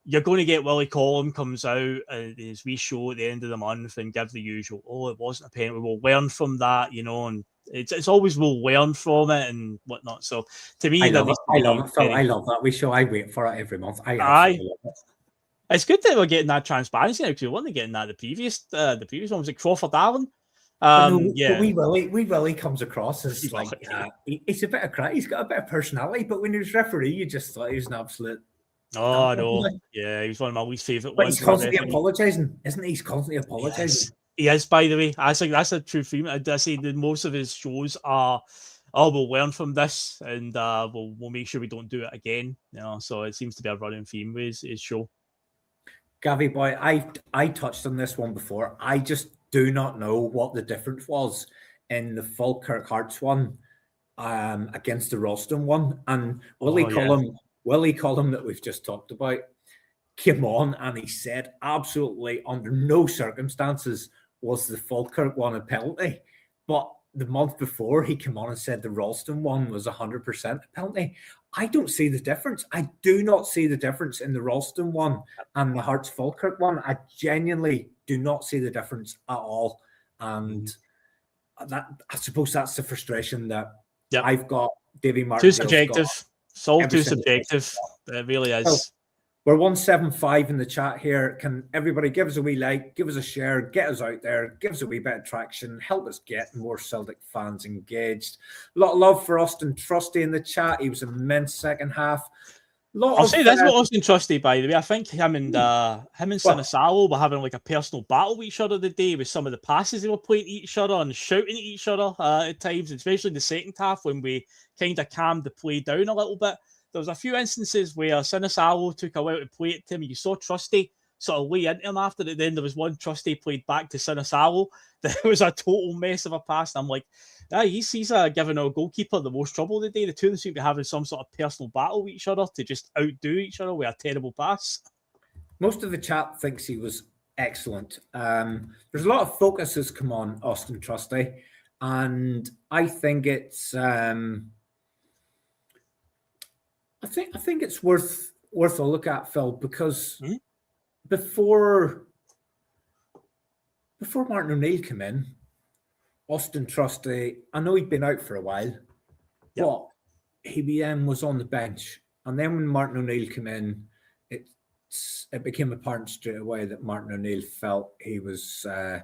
Speaker 2: you're going to get Willie Collum comes out his wee show at the end of the month and give the usual, it wasn't a penalty, we'll learn from that, and it's always we'll learn from it and whatnot. So to me,
Speaker 1: I love that wee show. I wait for it every month. I absolutely love it.
Speaker 2: It's good that we're getting that transparency now, because we weren't getting that the previous one was like Crawford Allen.
Speaker 1: But we really comes across as he's a bit of crack. He's got a bit of personality, but when he was referee, you just thought he was an absolute.
Speaker 2: Oh no, yeah, he was one of my least favourite
Speaker 1: ones. But he's constantly apologising, isn't he? He's constantly apologising.
Speaker 2: Yes. He is, by the way. I think that's a true theme. I say that most of his shows are, we'll learn from this and we'll make sure we don't do it again. So it seems to be a running theme with his show.
Speaker 1: Gavi boy, I touched on this one before. I just do not know what the difference was in the Falkirk Hearts one against the Ralston one. And Willie Collum that we've just talked about came on and he said absolutely under no circumstances was the Falkirk one a penalty. But the month before he came on and said the Ralston one was 100% a penalty. I don't see the difference. I do not see the difference in the Ralston one and the Hearts Falkirk one. I genuinely do not see the difference at all. And that, I suppose that's the frustration that I've got. Davy Martin.
Speaker 2: Too subjective. It's all too subjective. It really is.
Speaker 1: So, we're 175 in the chat here. Can everybody give us a wee like, give us a share, get us out there, give us a wee bit of traction, help us get more Celtic fans engaged. A lot of love for Austin Trusty in the chat. He was an immense second half.
Speaker 2: I'll say this about Austin Trusty, by the way. I think him and Sinisalo were having like a personal battle with each other today with some of the passes they were playing at each other and shouting at each other at times, especially in the second half when we kind of calmed the play down a little bit. There was a few instances where Sinisalo took a while to play it to him. You saw Trusty sort of lay into him after it. Then there was one Trusty played back to Sinisalo. There was a total mess of a pass. And I'm like, he's giving our goalkeeper the most trouble today. The two of them seem to be having some sort of personal battle with each other to just outdo each other with a terrible pass.
Speaker 1: Most of the chat thinks he was excellent. There's a lot of focus has come on Austin Trusty. And I think it's... I think it's worth a look at, Phil, because before Martin O'Neill came in, Austin Trusty, I know he'd been out for a while, but he was on the bench. And then when Martin O'Neill came in, it became apparent straight away that Martin O'Neill felt he was... I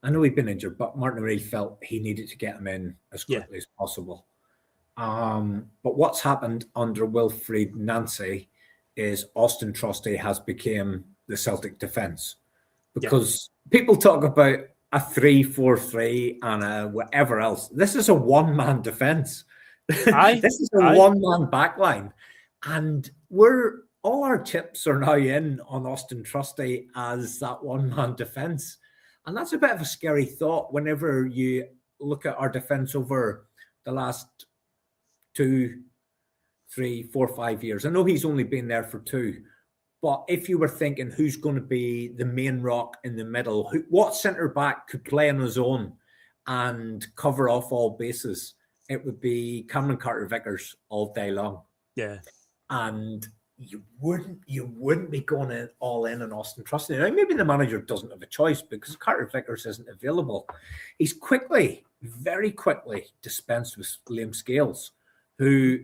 Speaker 1: know he'd been injured, but Martin O'Neill felt he needed to get him in as quickly as possible. But what's happened under Wilfried Nancy is Austin Trusty has become the Celtic defence, because people talk about a 3-4-3 and a whatever else. This is a one-man defence. This is a one-man backline, and all our chips are now in on Austin Trusty as that one-man defence, and that's a bit of a scary thought whenever you look at our defence over the last 2, 3, 4, 5 years. I know he's only been there for 2, but if you were thinking who's going to be the main rock in the middle, what centre back could play on his own and cover off all bases, it would be Cameron Carter-Vickers all day long.
Speaker 2: Yeah,
Speaker 1: and you wouldn't be going all in on Austin Trusty. Now, maybe the manager doesn't have a choice because Carter-Vickers isn't available. He's very quickly dispensed with Liam Scales, who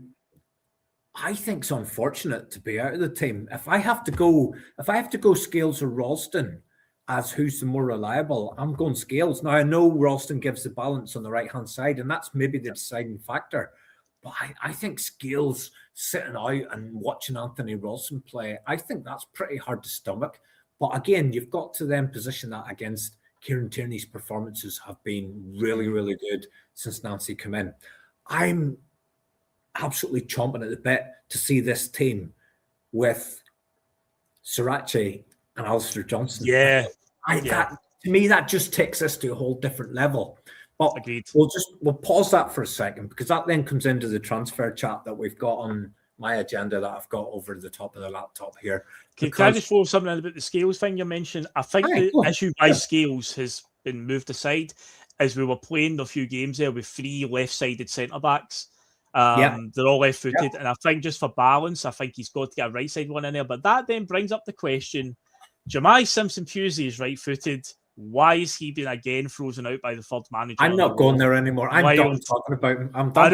Speaker 1: I think is unfortunate to be out of the team. If I have to go Scales or Ralston as who's the more reliable, I'm going Scales. Now I know Ralston gives the balance on the right hand side, and that's maybe the deciding factor. But I think Scales sitting out and watching Anthony Ralston play, I think that's pretty hard to stomach. But again, you've got to then position that against Kieran Tierney's performances have been really, really good since Nancy came in. I'm absolutely chomping at the bit to see this team with Sriracha and Alistair Johnson. To me, that just takes us to a whole different level. But
Speaker 2: agreed.
Speaker 1: We'll pause that for a second, because that then comes into the transfer chat that we've got on my agenda that I've got over the top of the laptop here.
Speaker 2: Can I just throw something in about the Scales thing you mentioned? I think the issue by Scales has been moved aside as we were playing a few games there with 3 left-sided centre-backs. They're all left-footed, and I think just for balance, I think he's got to get a right-side one in there. But that then brings up the question: Jemai Simpson-Pusey is right-footed. Why is he being again frozen out by the third manager?
Speaker 1: I'm not going there anymore. I'm done talking about him.
Speaker 2: I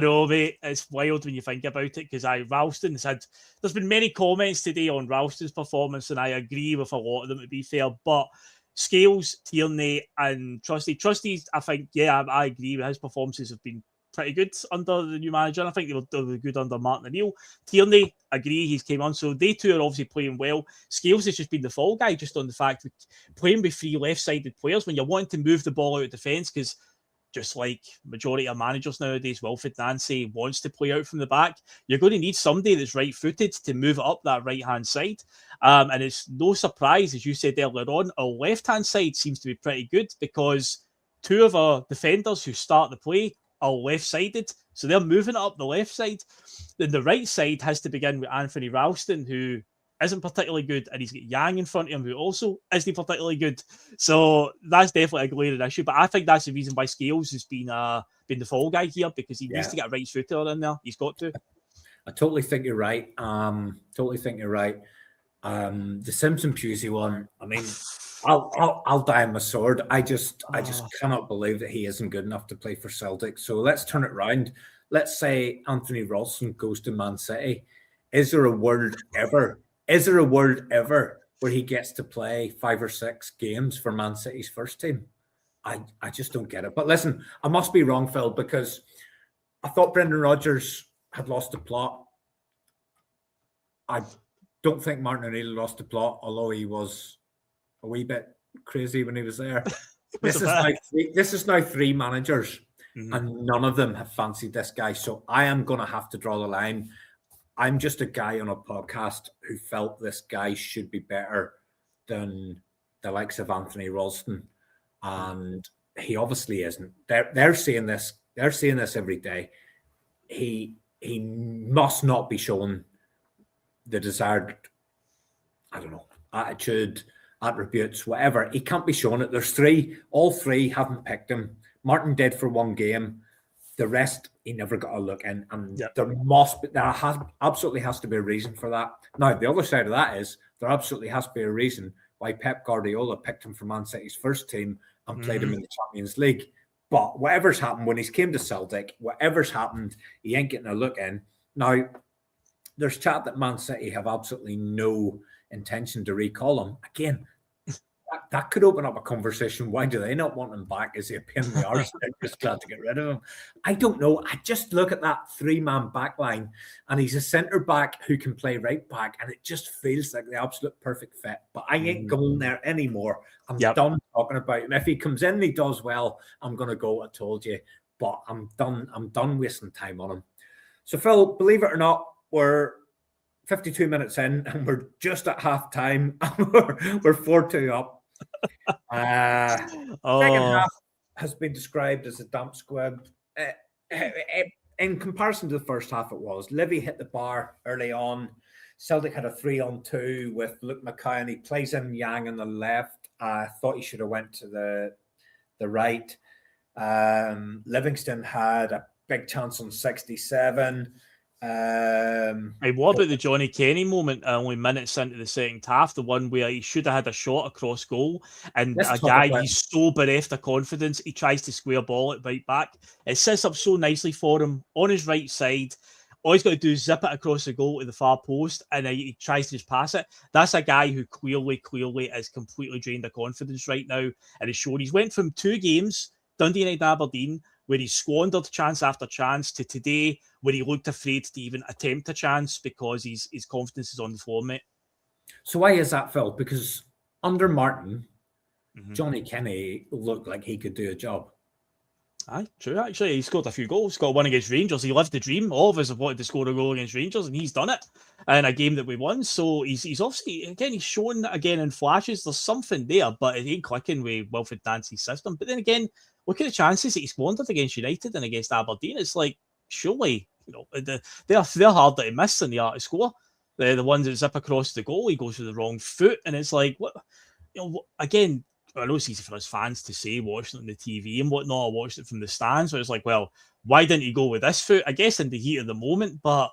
Speaker 2: know, mate. It's wild when you think about it, because Ralston's had... There's been many comments today on Ralston's performance, and I agree with a lot of them, to be fair. But Scales, Tierney, and Trusty's, I think, I agree with his performances have been pretty good under the new manager. I think they were good under Martin O'Neill. Tierney, agree, he's came on. So they two are obviously playing well. Scales has just been the fall guy, just on the fact that playing with 3 left-sided players when you're wanting to move the ball out of defence, because just like majority of managers nowadays, Wilfried Nancy wants to play out from the back. You're going to need somebody that's right-footed to move it up that right-hand side. And it's no surprise, as you said earlier on, our left-hand side seems to be pretty good, because 2 of our defenders who start the play are left-sided, so they're moving it up the left side. Then the right side has to begin with Anthony Ralston, who isn't particularly good, and he's got Yang in front of him who also isn't particularly good. So that's definitely a glaring issue. But I think that's the reason why Scales has been the fall guy here, because he needs to get a right footer in there. He's got to.
Speaker 1: I totally think you're right. The Simpson Pusey one, I mean, I'll die on my sword. I just cannot believe that he isn't good enough to play for Celtic. So let's turn it round. Let's say Anthony Ralston goes to Man City. Is there a world ever where he gets to play 5 or 6 games for Man City's first team? I just don't get it. But listen, I must be wrong, Phil, because I thought Brendan Rodgers had lost the plot. I don't think Martin O'Neill lost the plot, although he was a wee bit crazy when he was there. This is now 3 managers, and none of them have fancied this guy. So I am going to have to draw the line. I'm just a guy on a podcast who felt this guy should be better than the likes of Anthony Ralston, and he obviously isn't. They're seeing this. They're seeing this every day. He must not be showing the desired, I don't know, attitude, attributes, whatever. He can't be showing it. There's 3. All 3 haven't picked him. Martin did for 1 game. The rest, he never got a look in. And there absolutely has to be a reason for that. Now, the other side of that is there absolutely has to be a reason why Pep Guardiola picked him for Man City's first team and played him in the Champions League. But whatever's happened when he's came to Celtic, whatever's happened, he ain't getting a look in. Now, there's chat that Man City have absolutely no intention to recall him. Again, that could open up a conversation. Why do they not want him back? Is he a pain in the arse? They're just glad to get rid of him. I don't know. I just look at that 3-man back line, and he's a centre back who can play right back, and it just feels like the absolute perfect fit. But I ain't going there anymore. I'm done talking about him. If he comes in and he does well, I'm going to go, I told you. But I'm done wasting time on him. So, Phil, believe it or not, we're 52 minutes in, and we're just at half time. We're 4-2 up. Second half has been described as a damp squib. In comparison to the first half, it was. Livy hit the bar early on. Celtic had a 3-on-2 with Luke McCowan. He plays in Yang on the left. I thought he should have went to the right. Livingston had a big chance on 67.
Speaker 2: Hey, what about the Johnny Kenny moment only minutes into the second half, the one where he should have had a shot across goal, and he's so bereft of confidence, he tries to square ball it right back. It sets up so nicely for him on his right side. All he's got to do is zip it across the goal to the far post, and he tries to just pass it. That's a guy who clearly is completely drained of confidence right now, and it's shown. He's went from 2 games, Dundee United, Aberdeen, where he squandered chance after chance, to today where he looked afraid to even attempt a chance because his confidence is on the floor, mate.
Speaker 1: So why is that, Phil? Because under Martin, Johnny Kenny looked like he could do a job.
Speaker 2: Aye, true, actually. He scored a few goals, got one against Rangers. He lived the dream. All of us have wanted to score a goal against Rangers, and he's done it in a game that we won. So he's obviously, again, he's shown that again in flashes. There's something there, but it ain't clicking with Wilfried Nancy's system. But then again, look at the chances that he squandered against United and against Aberdeen. It's like, surely, they're harder to miss than they are to score. The ones that zip across the goal, he goes with the wrong foot, and it's like, what? Again, I know it's easy for us fans to say watching it on the TV and whatnot, or watching it from the stands, where it's like, well, why didn't he go with this foot? I guess in the heat of the moment, but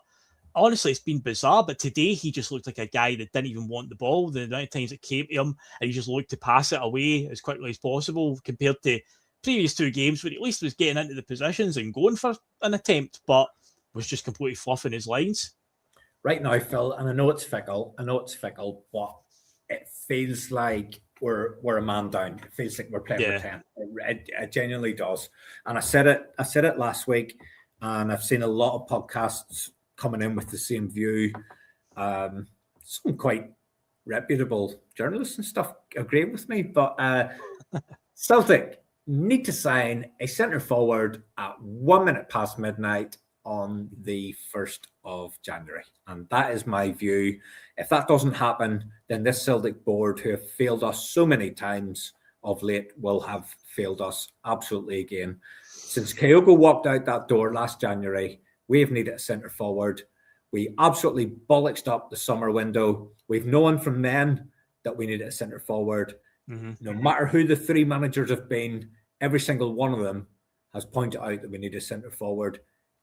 Speaker 2: honestly, it's been bizarre. But today, he just looked like a guy that didn't even want the ball. The amount of times it came to him, and he just looked to pass it away as quickly as possible, compared to previous 2 games where he at least was getting into the positions and going for an attempt, but was just completely fluffing his lines.
Speaker 1: Right now, Phil, and I know it's fickle, but it feels like we're a man down. It feels like we're playing for 10. It genuinely does. And I said it last week, and I've seen a lot of podcasts coming in with the same view. Some quite reputable journalists and stuff agree with me, but Celtic need to sign a centre forward at 1 minute past midnight on the 1st of January. And that is my view. If that doesn't happen, then this Celtic board, who have failed us so many times of late, will have failed us absolutely again. Since Kyogo walked out that door last January, we've needed a centre forward. We absolutely bollocksed up the summer window. We've known from then that we need a centre forward. No matter who the three managers have been, every single one of them has pointed out that we need a centre forward.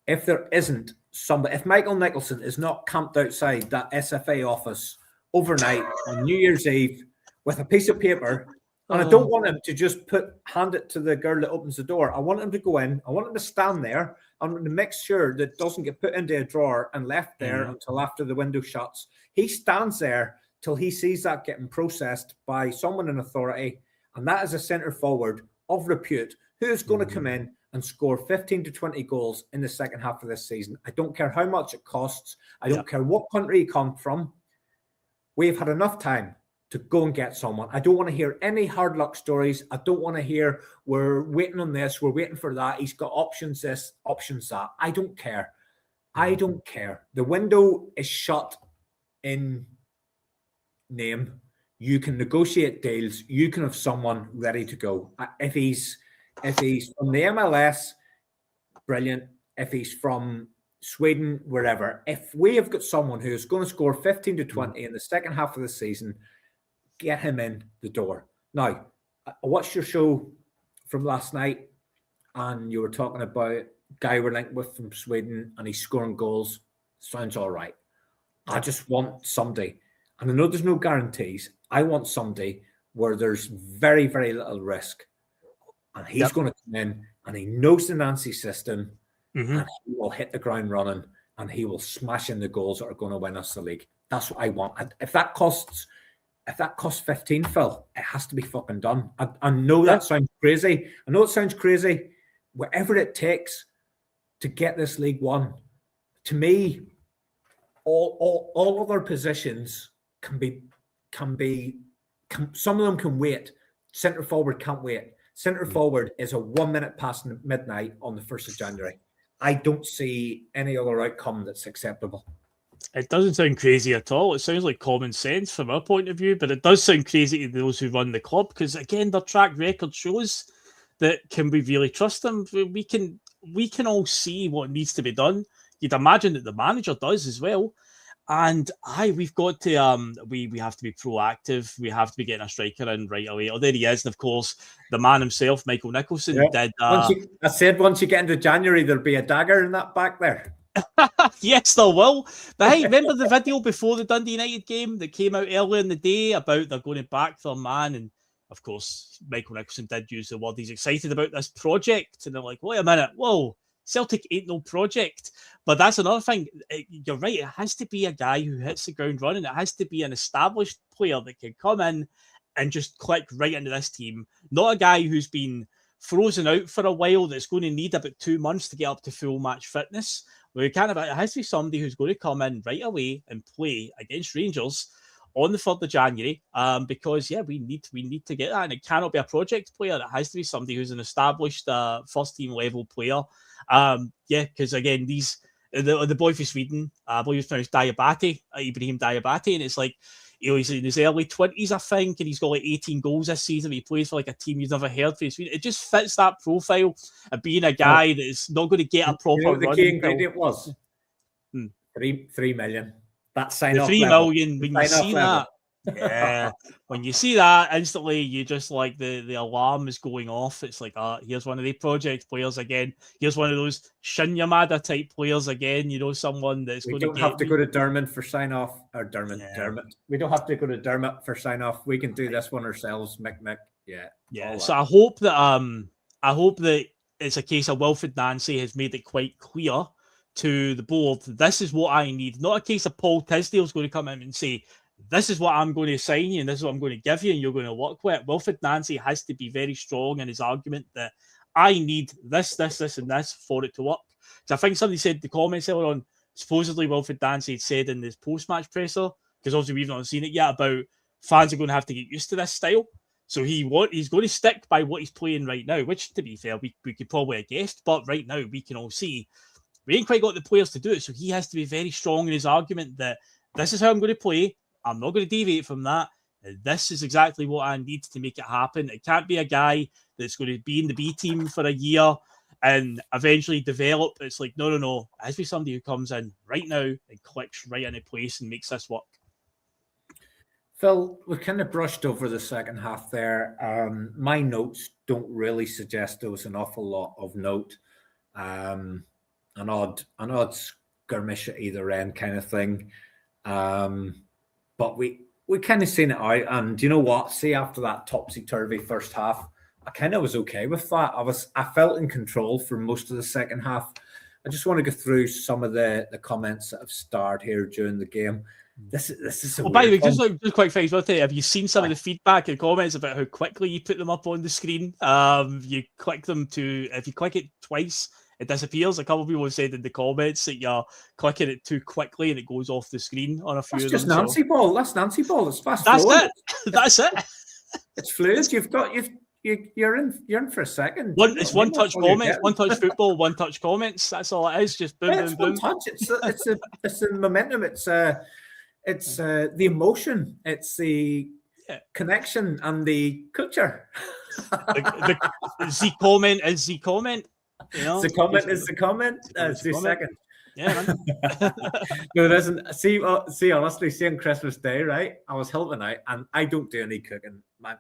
Speaker 1: If there isn't somebody, if Michael Nicholson is not camped outside that SFA office overnight on New Year's Eve with a piece of paper, and I don't want him to just hand it to the girl that opens the door. I want him to go in. I want him to stand there. I want him to make sure that it doesn't get put into a drawer and left there until after the window shuts. He stands there till he sees that getting processed by someone in authority, and that is a centre forward of repute who is going to come in and score 15 to 20 goals in the second half of this season. I don't care how much it costs. I don't care what country he comes from. We've had enough time to go and get someone. I don't want to hear any hard luck stories. I don't want to hear we're waiting on this, we're waiting for that. He's got options this, options that. I don't care. I don't care. The window is shut in name. You can negotiate deals. You can have someone ready to go. If he's from the MLS, brilliant. If he's from Sweden, wherever. If we have got someone who is going to score 15 to 20 in the second half of the season, get him in the door. Now, I watched your show from last night, and you were talking about a guy we're linked with from Sweden, and he's scoring goals. Sounds all right. I just want somebody, and I know there's no guarantees. I want somebody where there's very, very little risk, and he's going to come in, and he knows the Nancy system, and he will hit the ground running, and he will smash in the goals that are going to win us the league. That's what I want. And if that costs 15, Phil, it has to be fucking done. I know that sounds crazy. I know it sounds crazy. Whatever it takes to get this league won, to me, all other positions can some of them can wait. Centre forward can't wait. Centre forward is a 1 minute past midnight on the 1st of January. I don't see any other outcome that's acceptable.
Speaker 2: It doesn't sound crazy at all. It sounds like common sense from our point of view, but it does sound crazy to those who run the club because, again, their track record shows that can we really trust them? We can all see what needs to be done. You'd imagine that the manager does as well. And we've got to we have to be proactive. We have to be getting a striker in right away. Oh, there he is, and of course the man himself, Michael Nicholson, did.
Speaker 1: I said once you get into January, there'll be a dagger in that back there.
Speaker 2: Yes, there will. But hey, remember the video before the Dundee United game that came out earlier in the day about they're going to back their man? And of course, Michael Nicholson did use the word he's excited about this project. And they're like, wait a minute, whoa, Celtic ain't no project. But that's another thing. You're right. It has to be a guy who hits the ground running. It has to be an established player that can come in and just click right into this team. Not a guy who's been frozen out for a while that's going to need about 2 months to get up to full match fitness. It has to be somebody who's going to come in right away and play against Rangers on the 3rd of January because, we need to get that. And it cannot be a project player. It has to be somebody who's an established first-team level player. Because, again, the boy for Sweden, I believe his name is Ibrahim Diabate, and it's like, he's in his early 20s, I think, and he's got like 18 goals this season. He plays for like a team you've never heard for. It just fits that profile of being a guy that is not going to get a proper run.
Speaker 1: The key ingredient was 3 million. That sign-off
Speaker 2: 3 million, when you see
Speaker 1: level.
Speaker 2: that, when you see that, instantly you just like the alarm is going off. It's like, here's one of the project players again. Here's one of those Shin Yamada type players again. Someone that's going to
Speaker 1: We don't have to go to Dermot for sign-off. Or Dermot. We don't have to go to Dermot for sign-off. We can do this one ourselves, Mick. Yeah.
Speaker 2: So I hope that it's a case of Wilfried Nancy has made it quite clear to the board, this is what I need. Not a case of Paul Tisdale's going to come in and say, this is what I'm going to sign you and this is what I'm going to give you and you're going to work with. Wilfried Nancy has to be very strong in his argument that I need this, and this for it to work. So I think somebody said the comments earlier on, supposedly Wilfried Nancy had said in his post-match presser, because obviously we've not seen it yet, about fans are going to have to get used to this style. So he's going to stick by what he's playing right now, which, to be fair, we could probably have guessed, but right now we can all see we ain't quite got the players to do it. So he has to be very strong in his argument that this is how I'm going to play. I'm not going to deviate from that. This is exactly what I need to make it happen. It can't be a guy that's going to be in the B team for a year and eventually develop. It's like, no. It has to be somebody who comes in right now and clicks right into place and makes this work.
Speaker 1: Phil, we kind of brushed over the second half there. My notes don't really suggest there was an awful lot of note. An odd skirmish at either end kind of thing. But we kind of seen it out. And you know what? See, after that topsy-turvy first half, I kind of was okay with that. I felt in control for most of the second half. I just want to go through some of the comments that have starred here during the game. This is a
Speaker 2: by the way, just quick things with it. Have you seen some of the feedback and comments about how quickly you put them up on the screen? You click them if you click it twice, it disappears. A couple of people have said in the comments that you're clicking it too quickly and it goes off the screen on a few.
Speaker 1: That's just Nancy ball. That's Nancy ball. It's fast.
Speaker 2: That's
Speaker 1: flowing.
Speaker 2: it. That's it.
Speaker 1: It's fluid. You're in for a second.
Speaker 2: It's one touch comments, one touch football, one touch comments. That's all it is. Just boom, boom, boom.
Speaker 1: Touch. It's the momentum. It's the emotion. It's the connection and the culture.
Speaker 2: The comment is the comment. You know,
Speaker 1: the comment is the comment. It's the second.
Speaker 2: Yeah, man.
Speaker 1: No, it isn't. See, honestly, seeing Christmas Day, right? I was helping out, and I don't do any cooking, man.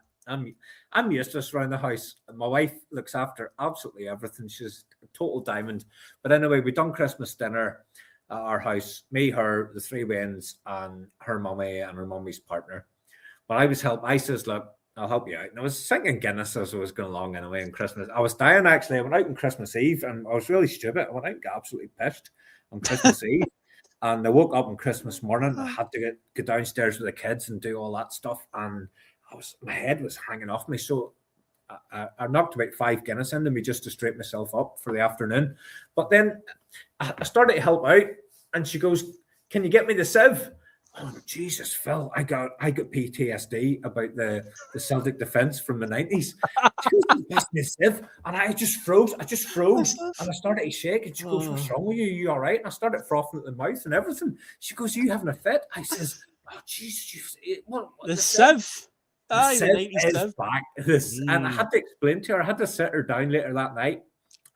Speaker 1: I'm useless around the house. My wife looks after absolutely everything. She's a total diamond. But anyway, we done Christmas dinner at our house. Me, her, the three wins, and her mummy and her mummy's partner. But I was helping. I says, look, I'll help you out. And I was thinking Guinness as I was going along anyway on Christmas. I was dying, actually. I went out on Christmas Eve, and I was really stupid. I went out and got absolutely pissed on Christmas Eve. And I woke up on Christmas morning. I had to go downstairs with the kids and do all that stuff. And my head was hanging off me. So I knocked about 5 Guinness into me just to straighten myself up for the afternoon. But then I started to help out, and she goes, can you get me the sieve? Oh, Jesus, Phil, I got PTSD about the Celtic defence from the 90s. She goes, pass me a sieve. And I just froze. And I started to shake. And she goes, what's wrong with you? You all right? And I started frothing at the mouth and everything. She goes, are you having a fit? I says, oh, Jesus. What
Speaker 2: the sieve?
Speaker 1: The sieve is back. And I had to explain to her. I had to sit her down later that night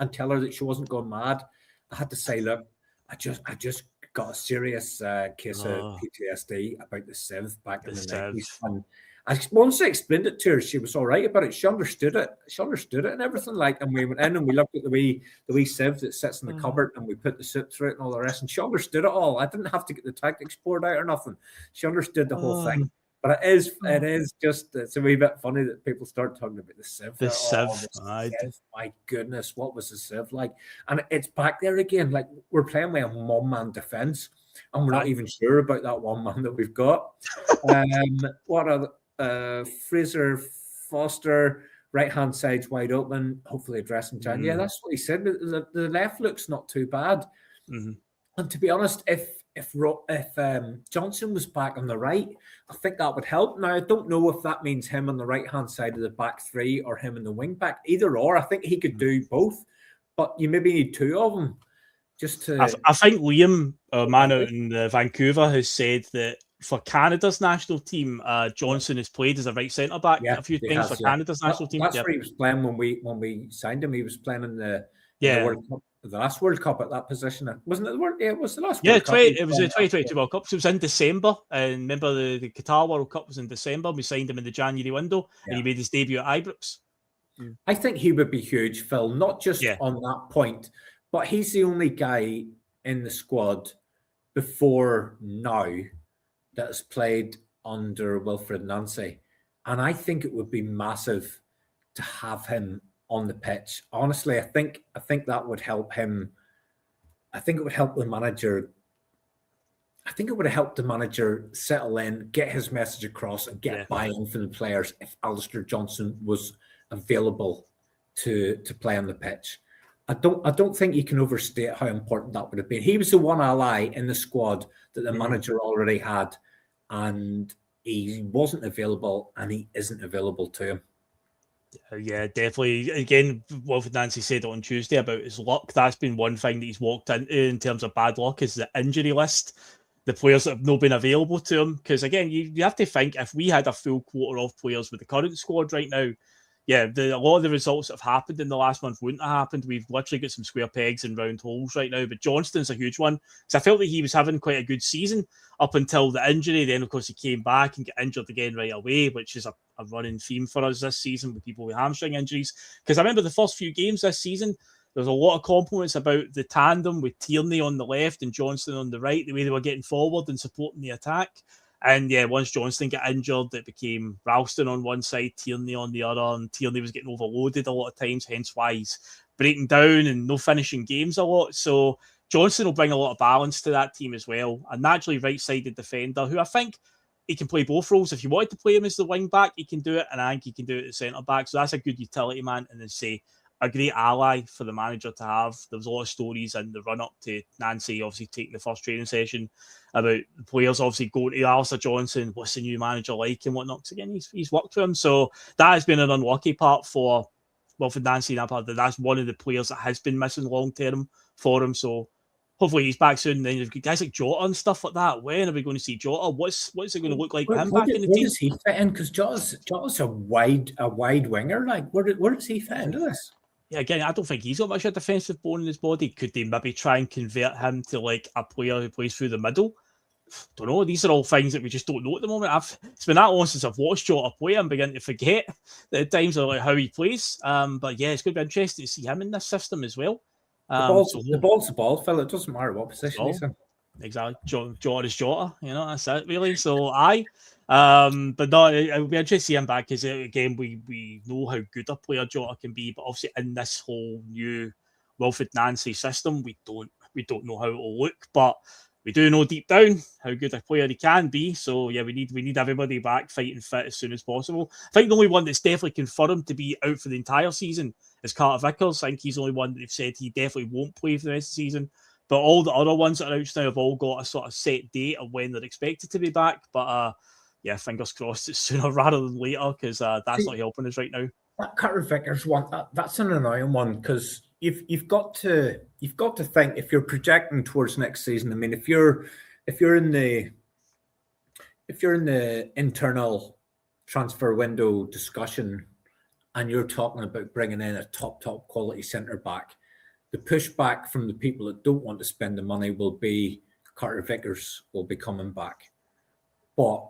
Speaker 1: and tell her that she wasn't going mad. I had to say, look, I just got a serious case of PTSD about the sieve back in the 90s. And once I explained it to her, she was all right about it. She understood it. And everything. And we went in and we looked at the wee sieve that sits in the cupboard, and we put the soup through it and all the rest. And she understood it all. I didn't have to get the tactics board out or nothing. She understood the whole thing. But it is just, it's a wee bit funny that people start talking about the sieve.
Speaker 2: The sieve.
Speaker 1: My goodness, what was the sieve like? And it's back there again. Like, we're playing with a one-man defence, and we're not even sure about that one man that we've got. What are Fraser Foster, right-hand side's wide open, hopefully addressing Jan. Yeah, that's what he said. The left looks not too bad. Mm-hmm. And to be honest, if Johnson was back on the right, I think that would help. Now, I don't know if that means him on the right-hand side of the back three or him in the wing back. Either or, I think he could do both. But you maybe need 2 of them just to...
Speaker 2: I think Liam, a man out in Vancouver, has said that for Canada's national team, Johnson has played as a right centre-back a few times for Canada's national team.
Speaker 1: That's where he was playing when we signed him. He was playing in the World Cup. The last World Cup at that position, wasn't it? It was the last. World Cup.
Speaker 2: It was the 2022 World Cup. So it was in December, and remember the Qatar World Cup was in December. We signed him in the January window, and he made his debut at Ibrox.
Speaker 1: I think he would be huge, Phil. Not just on that point, but he's the only guy in the squad before now that has played under Wilfried Nancy, and I think it would be massive to have him on the pitch. Honestly, I think that would help him. I think it would help the manager. I think it would have helped the manager settle in, get his message across, and get buy-in from the players if Alistair Johnson was available to play on the pitch. I don't think you can overstate how important that would have been. He was the one ally in the squad that the manager already had, and he wasn't available, and he isn't available to him.
Speaker 2: Yeah, definitely. Again, Wilfried Nancy said on Tuesday about his luck. That's been one thing that he's walked into in terms of bad luck, is the injury list. The players that have not been available to him. Because again, you have to think, if we had a full quota of players with the current squad right now, yeah, a lot of the results that have happened in the last month wouldn't have happened. We've literally got some square pegs and round holes right now. But Johnston's a huge one because I felt that he was having quite a good season up until the injury. Then, of course, he came back and got injured again right away, which is a running theme for us this season with people with hamstring injuries. Because I remember the first few games this season, there was a lot of compliments about the tandem with Tierney on the left and Johnston on the right, the way they were getting forward and supporting the attack. And yeah, once Johnston got injured, it became Ralston on one side, Tierney on the other, and Tierney was getting overloaded a lot of times, hence why he's breaking down and no finishing games a lot. So Johnston will bring a lot of balance to that team as well. A naturally right-sided defender who I think he can play both roles. If you wanted to play him as the wing back, he can do it, and I think he can do it at centre back. So that's a good utility man, and then say a great ally for the manager to have. There was a lot of stories in the run-up to Nancy obviously taking the first training session about the players obviously going to Alistair Johnson, what's the new manager like and whatnot. Because again, he's worked for him. So that has been an unlucky part for Wilfried Nancy. That's one of the players that has been missing long-term for him. So hopefully he's back soon. Then you've got guys like Jota and stuff like that. When are we going to see Jota? What's it going to look like with him back in the team?
Speaker 1: Where does he fit in? Because Jota's a wide winger. Like, where does he fit into this?
Speaker 2: Yeah, again, I don't think he's got much of a defensive bone in his body. Could they maybe try and convert him to like a player who plays through the middle? Don't know. These are all things that we just don't know at the moment. It's been that long since I've watched Jota play. I'm beginning to forget that at times like how he plays. But yeah, it's going to be interesting to see him in this system as well.
Speaker 1: The ball's the ball, Phil. It doesn't matter what position he's in.
Speaker 2: Exactly. Jota is Jota. That's it really. So but no, it would be interesting to see him back because again, we know how good a player Jota can be, but obviously in this whole new Wilfried Nancy system, we don't know how it will look, but we do know deep down how good a player he can be. So yeah, we need everybody back fighting fit as soon as possible. I think the only one that's definitely confirmed to be out for the entire season is Carter Vickers. I think he's the only one that they've said he definitely won't play for the rest of the season. But all the other ones that are out now have all got a sort of set date of when they're expected to be back. But yeah, fingers crossed it's sooner rather than later because that's not helping us right now.
Speaker 1: That Carter Vickers one, that's an annoying one because you've got to think if you're projecting towards next season. I mean, if you're in the internal transfer window discussion and you're talking about bringing in a top quality centre back, the pushback from the people that don't want to spend the money will be Carter Vickers will be coming back. But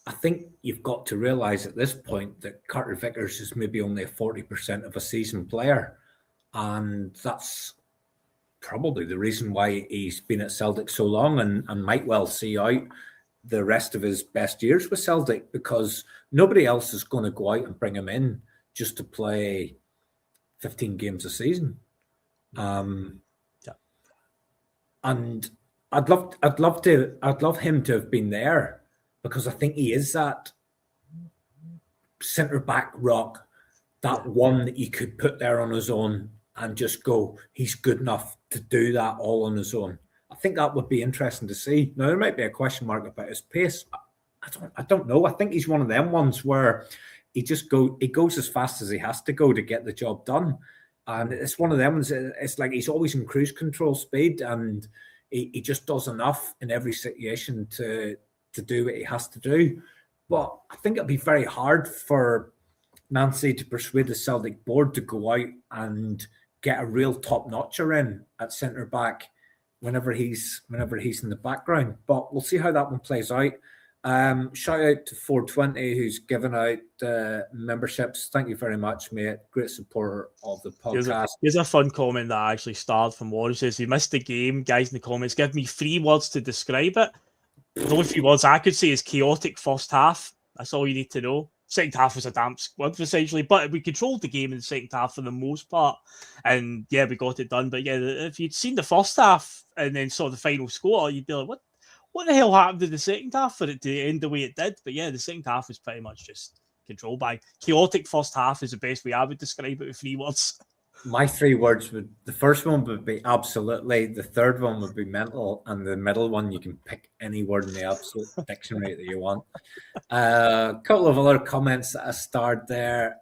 Speaker 1: I think you've got to realise at this point that Carter Vickers is maybe only a 40% of a season player. And that's probably the reason why he's been at Celtic so long and might well see out the rest of his best years with Celtic because nobody else is going to go out and bring him in just to play 15 games a season. And I'd love him to have been there because I think he is that centre back rock, that one that you could put there on his own and just go, he's good enough to do that all on his own. I think that would be interesting to see. Now there might be a question mark about his pace. I don't know. I think he's one of them ones where he goes as fast as he has to go to get the job done. And it's one of them. It's like he's always in cruise control speed, and he just does enough in every situation to do what he has to do. But I think it'll be very hard for Nancy to persuade the Celtic board to go out and get a real top notcher in at centre back whenever he's in the background. But we'll see how that one plays out. Shout out to 420 who's given out memberships. Thank you very much, mate. Great supporter of the podcast.
Speaker 2: Here's a fun comment that I actually started from Warren. Says he missed the game. Guys in the comments, give me 3 words to describe it. The only 3 words I could say is chaotic first half. That's all you need to know. Second half was a damp squad essentially, but we controlled the game in the second half for the most part, and yeah, we got it done. But yeah, if you'd seen the first half and then saw the final score, you'd be like, what the hell happened to the second half for it to end the way it did? But yeah, the second half was pretty much just controlled by chaotic first half is the best way I would describe it with 3 words.
Speaker 1: My 3 words the first one would be absolutely, the third one would be mental, and the middle one you can pick any word in the absolute dictionary that you want. A couple of other comments that I starred there.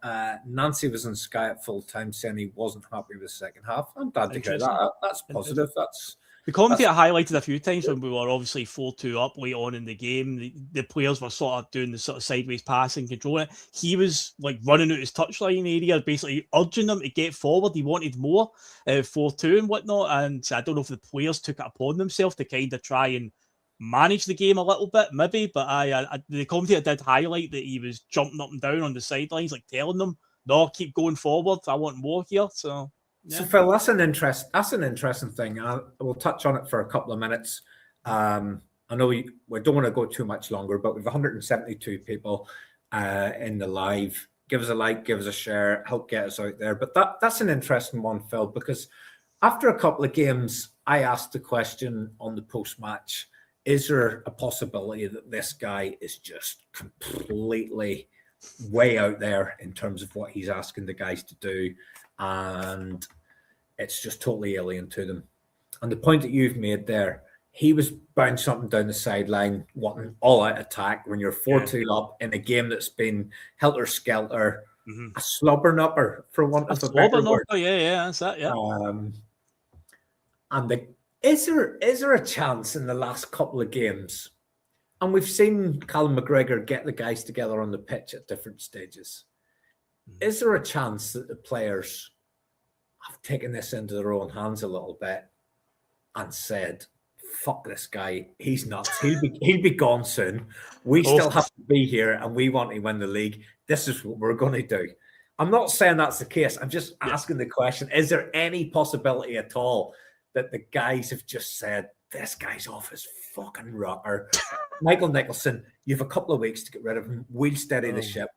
Speaker 1: Nancy was on Sky at full time saying he wasn't happy with the second half. I'm glad to hear that. That's positive.
Speaker 2: The commentator highlighted a few times when we were obviously 4-2 up late on in the game. The players were sort of doing the sort of sideways passing, controlling it. He was like running out his touchline area, basically urging them to get forward. He wanted more 4-2 and whatnot. And I don't know if the players took it upon themselves to kind of try and manage the game a little bit, maybe. But the commentator did highlight that he was jumping up and down on the sidelines, like telling them, no, keep going forward. I want more here. So. Yeah.
Speaker 1: So Phil, that's an interesting thing. We'll touch on it for a couple of minutes. I know we don't want to go too much longer, but we've 172 people in the live. Give us a like, give us a share, help get us out there. But that's an interesting one, Phil, because after a couple of games, I asked the question on the post-match, is there a possibility that this guy is just completely way out there in terms of what he's asking the guys to do? And it's just totally alien to them. And the point that you've made there, he was bouncing something down the sideline, wanting all-out attack when you're 4-2 up in a game that's been helter-skelter, a slobber-nupper, for want of a better word.
Speaker 2: Yeah, that's that, yeah.
Speaker 1: And is there a chance in the last couple of games, and we've seen Callum McGregor get the guys together on the pitch at different stages, is there a chance that the players have taken this into their own hands a little bit and said, fuck this guy, he's nuts, he'll be gone soon, we still have to be here and we want to win the league, this is what we're going to do? I'm not saying that's the case, I'm just asking the question, is there any possibility at all that the guys have just said, this guy's off his fucking rocker, Michael Nicholson, you have a couple of weeks to get rid of him, we'll steady the ship,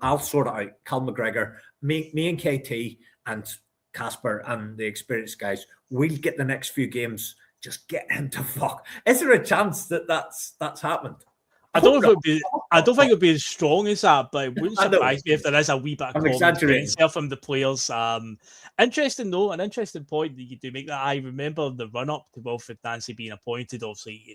Speaker 1: I'll sort it out, Cal McGregor, me and KT and Casper and the experienced guys, we'll get the next few games, just get him to fuck. Is there a chance that that's happened?
Speaker 2: I don't think it would be as strong as that, but it wouldn't surprise me if there is a wee bit of confidence from the players. Interesting though, an interesting point that you do make that. I remember the run-up to Wilfried Nancy being appointed. Obviously, you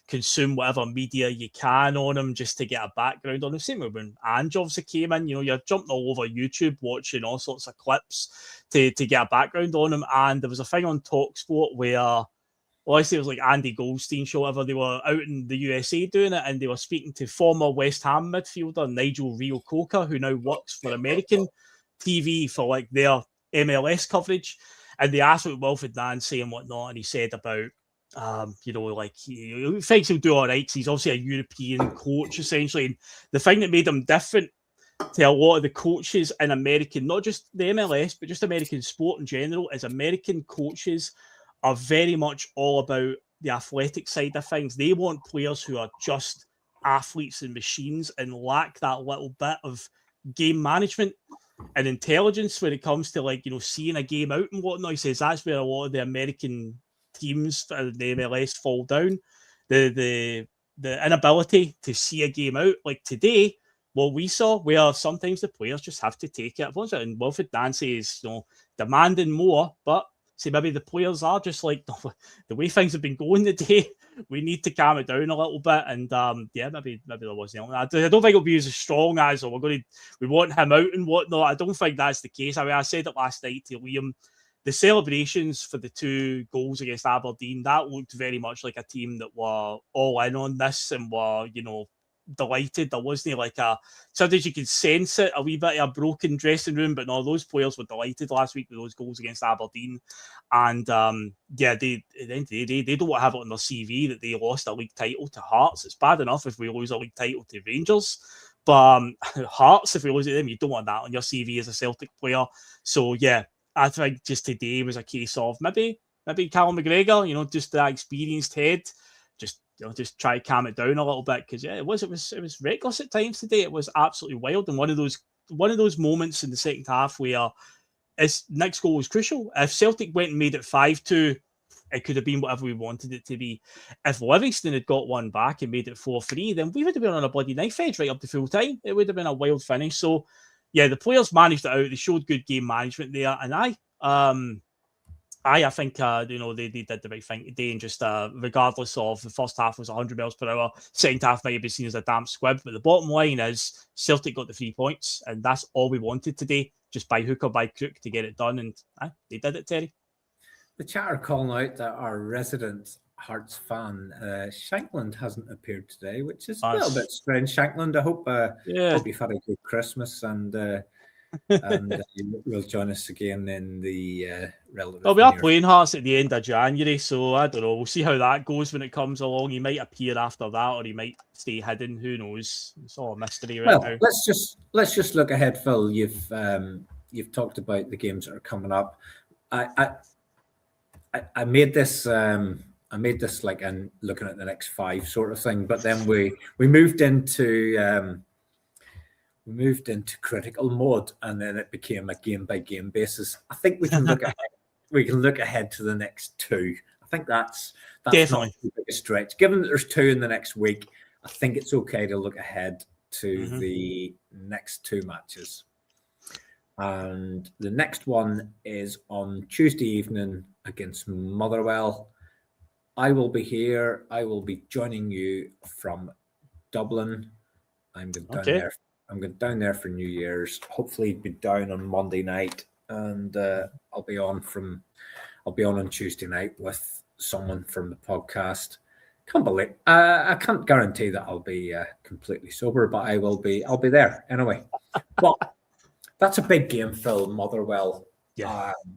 Speaker 2: consume whatever media you can on him just to get a background on him. Same when Ange obviously came in, you're jumping all over YouTube watching all sorts of clips to get a background on him. And there was a thing on TalkSport where, well, I say it was like Andy Goldstein show, whatever. They were out in the USA doing it, and they were speaking to former West Ham midfielder Nigel Reo-Coker, who now works for American TV for like their MLS coverage. And they asked about Wilfried Nancy and whatnot, and he said about, like he thinks he'll do all right because he's obviously a European coach essentially. And the thing that made him different to a lot of the coaches in American, not just the MLS, but just American sport in general, is American coaches are very much all about the athletic side of things. They want players who are just athletes and machines and lack that little bit of game management and intelligence when it comes to seeing a game out and whatnot. He says that's where a lot of the American teams and the MLS fall down. The inability to see a game out. Like today, what we saw, where sometimes the players just have to take it. And Wilfried Nancy is demanding more, but see, maybe the players are just like, the way things have been going today, we need to calm it down a little bit. And maybe there wasn't. I don't think it'll be as strong as, we want him out and whatnot. I don't think that's the case. I mean, I said it last night to Liam, the celebrations for the 2 goals against Aberdeen, that looked very much like a team that were all in on this and were, delighted. There wasn't sometimes you could sense it, a wee bit of a broken dressing room, but no, those players were delighted last week with those goals against Aberdeen. And they at the end of the day, they don't want to have it on their CV that they lost a league title to Hearts. It's bad enough if we lose a league title to Rangers, but Hearts, if we lose to them, you don't want that on your CV as a Celtic player. So yeah, I think just today was a case of maybe Callum McGregor, just that experienced head, just try to calm it down a little bit, because it was reckless at times today. It was absolutely wild, and one of those moments in the second half where Nick's goal was crucial. If Celtic went and made it 5-2, it could have been whatever we wanted it to be. If Livingston had got one back and made it 4-3, then we would have been on a bloody knife edge right up to full time. It would have been a wild finish. So yeah, the players managed it out. They showed good game management there, and I think they did the right thing today, and just regardless of the first half was 100 miles per hour, second half might have been seen as a damp squib, but the bottom line is Celtic got the 3 points, and that's all we wanted today, just by hook or by crook to get it done, and they did it, Terry.
Speaker 1: The chat are calling out that our resident Hearts fan, Shankland, hasn't appeared today, which is a little bit strange. Shankland, I hope you've had a good Christmas and you'll join us again in the relative.
Speaker 2: Well, we are playing Hearts at the end of January, so I don't know. We'll see how that goes when it comes along. He might appear after that, or he might stay hidden. Who knows? It's all a mystery right now.
Speaker 1: Let's just look ahead, Phil. You've talked about the games that are coming up. I made this like in looking at the next 5 sort of thing, but then we moved into critical mode, and then it became a game by game basis. I think we can look ahead. We can look ahead to the next 2. I think that's
Speaker 2: definitely
Speaker 1: not a stretch. Given that there's 2 in the next week, I think it's okay to look ahead to the next 2 matches. And the next one is on Tuesday evening against Motherwell. I will be here. I will be joining you from Dublin. I'm going down there. I'm going down there for New Year's. Hopefully, be down on Monday night, and I'll be on on Tuesday night with someone from the podcast. Can't believe I can't guarantee that I'll be completely sober, but I will be. I'll be there anyway. But that's a big game, Phil. Motherwell,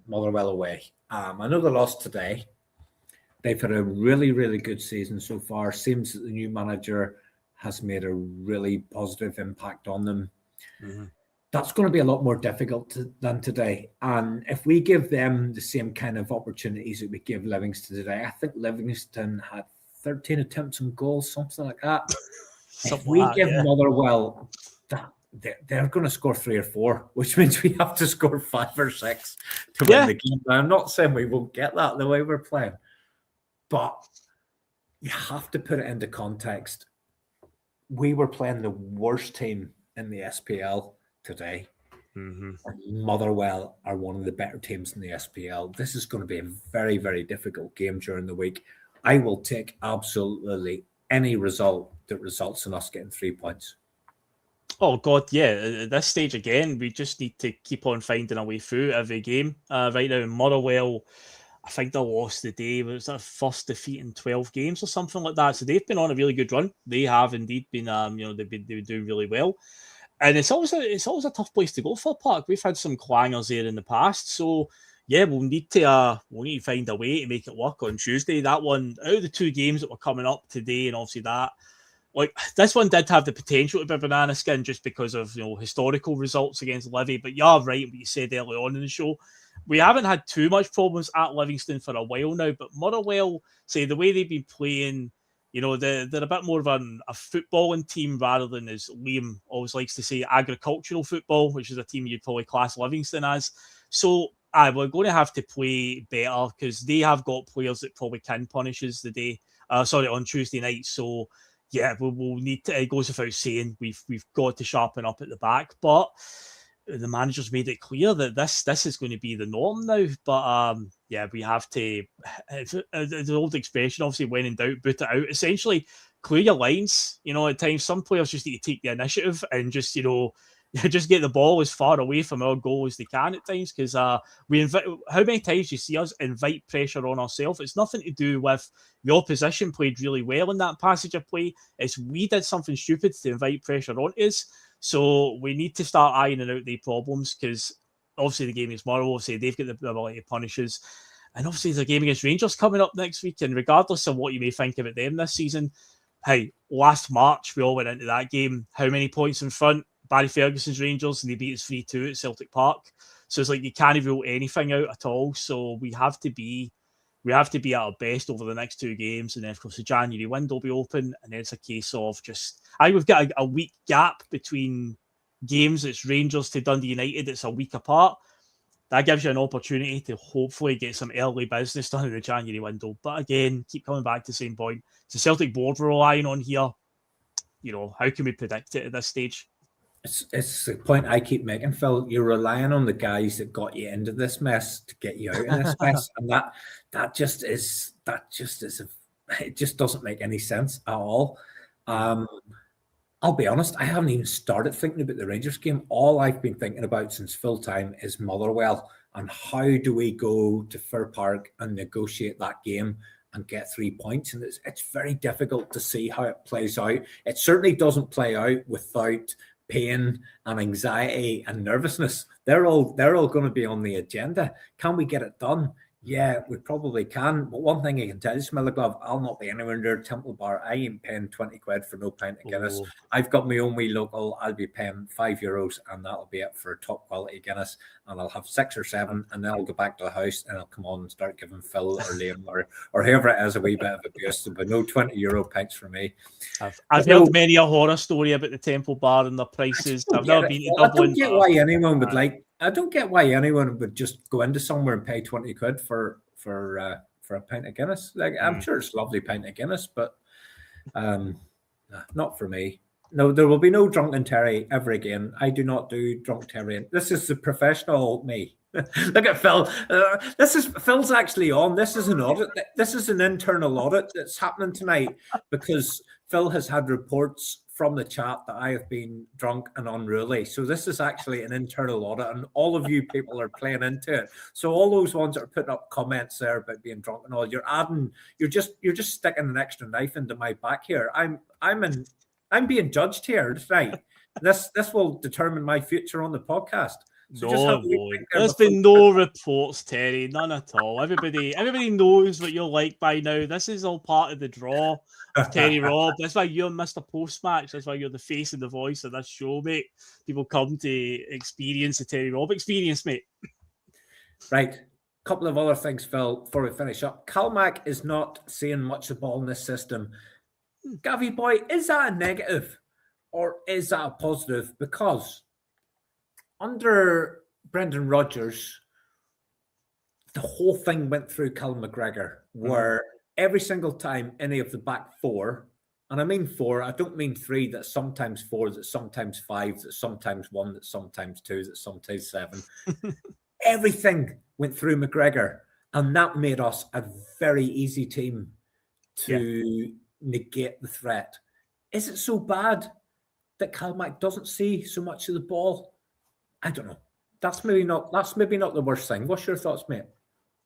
Speaker 1: Motherwell away. I know they lost today. They've had a really, really good season so far. Seems that the new manager has made a really positive impact on them. That's going to be a lot more difficult than today. And if we give them the same kind of opportunities that we give Livingston today, I think Livingston had 13 attempts on goals, something like that. If we give Motherwell that, they're going to score 3 or 4, which means we have to score 5 or 6 to win the game. Now, I'm not saying we won't get that the way we're playing, but you have to put it into context. We were playing the worst team in the SPL today. And Motherwell are one of the better teams in the SPL. This is going to be a very, very difficult game during the week. I will take absolutely any result that results in us getting 3 points.
Speaker 2: Oh, God, yeah. At this stage, again, we just need to keep on finding a way through every game. Right now, in Motherwell, I think they lost the day. It was their first defeat in 12 games or something like that. So they've been on a really good run. They have indeed been, they've been doing really well. And it's always a tough place to go for Park. We've had some clangers there in the past. So, yeah, we'll need to find a way to make it work on Tuesday. That one, out of the 2 games that were coming up today, and obviously that, like, this one did have the potential to be banana skin just because of, historical results against Livy. But you're right, what you said early on in the show. We haven't had too much problems at Livingston for a while now, but Motherwell, say, the way they've been playing, they're a bit more of a footballing team rather than, as Liam always likes to say, agricultural football, which is a team you'd probably class Livingston as. So, we're going to have to play better because they have got players that probably can punish us on Tuesday night. So, yeah, we'll need to. It goes without saying we've got to sharpen up at the back, but the manager's made it clear that this is going to be the norm now. But we have to. The old expression, obviously, when in doubt, boot it out. Essentially, clear your lines. At times some players just need to take the initiative and just just get the ball as far away from our goal as they can at times, because how many times do you see us invite pressure on ourselves? It's nothing to do with the opposition played really well in that passage of play. It's we did something stupid to invite pressure on us. So we need to start ironing out the problems, because obviously the game against Motherwell, obviously they've got the ability to punish us. And obviously there's a game against Rangers coming up next week, and regardless of what you may think about them this season, hey, last March we all went into that game. How many points in front? Barry Ferguson's Rangers, and they beat us 3-2 at Celtic Park. So it's like you can't rule anything out at all. So we have to be at our best over the next 2 games, and then of course the January window will be open, and then it's a case of we've got a week gap between games. It's Rangers to Dundee United. It's a week apart. That gives you an opportunity to hopefully get some early business done in the January window. But again, keep coming back to the same point. It's the Celtic board we're relying on here. How can we predict it at this stage?
Speaker 1: It's the point I keep making, Phil. You're relying on the guys that got you into this mess to get you out of this mess, and it just doesn't make any sense at all. I'll be honest, I haven't even started thinking about the Rangers game. All I've been thinking about since full time is Motherwell, And how do we go to Fir Park and negotiate that game and get 3 points? And it's very difficult to see how it plays out. It certainly doesn't play out without pain and anxiety and nervousness. They're all going to be on the agenda. Can we get it done? Yeah, we probably can. But one thing I can tell you, Smelly Glove, I'll not be anywhere near Temple Bar. I ain't paying 20 quid for no pint of Guinness. I've got my own wee local. I'll be paying €5 and that'll be it for a top quality Guinness. And I'll have 6 or 7 and then I'll go back to the house and I'll come on and start giving Phil or Liam or whoever it is a wee bit of abuse. But no €20 pints for me.
Speaker 2: I've heard many a horror story about the Temple Bar and the prices. I've never been to Dublin.
Speaker 1: I don't get why anyone would I don't get why anyone would just go into somewhere and pay 20 quid for a pint of Guinness. Like, I'm sure it's a lovely pint of Guinness, but not for me. No, there will be no drunken Terry ever again. I do not do drunk Terry. This is the professional me. Look at Phil. Phil's actually on. This is an audit. This is an internal audit that's happening tonight because Phil has had reports from the chat that I have been drunk and unruly. So this is actually an internal audit, and all of you people are playing into it. So all those ones that are putting up comments there about being drunk and all, you're just sticking an extra knife into my back here. I'm being judged here tonight. This will determine my future on the podcast. So
Speaker 2: there's been no reports, Terry, none at all. Everybody knows what you're like by now. This is all part of the draw of Terry Robb. That's why you're Mr. Post-match. That's why you're the face and the voice of this show, mate. People come to experience the Terry Robb experience, mate.
Speaker 1: Right. Couple of other things, Phil, before we finish up. CARRMAGEDDON is not seeing much of the ball in this system. Gavi boy, is that a negative or is that a positive? Because under Brendan Rodgers, the whole thing went through Callum McGregor, where every single time any of the back 4, and I mean 4, I don't mean 3, that's sometimes 4, that's sometimes 5, that's sometimes 1, that's sometimes 2, that's sometimes 7. Everything went through McGregor, and that made us a very easy team to negate the threat. Is it so bad that CARRMAGEDDON doesn't see so much of the ball? I don't know. That's maybe not the worst thing. What's your thoughts, mate?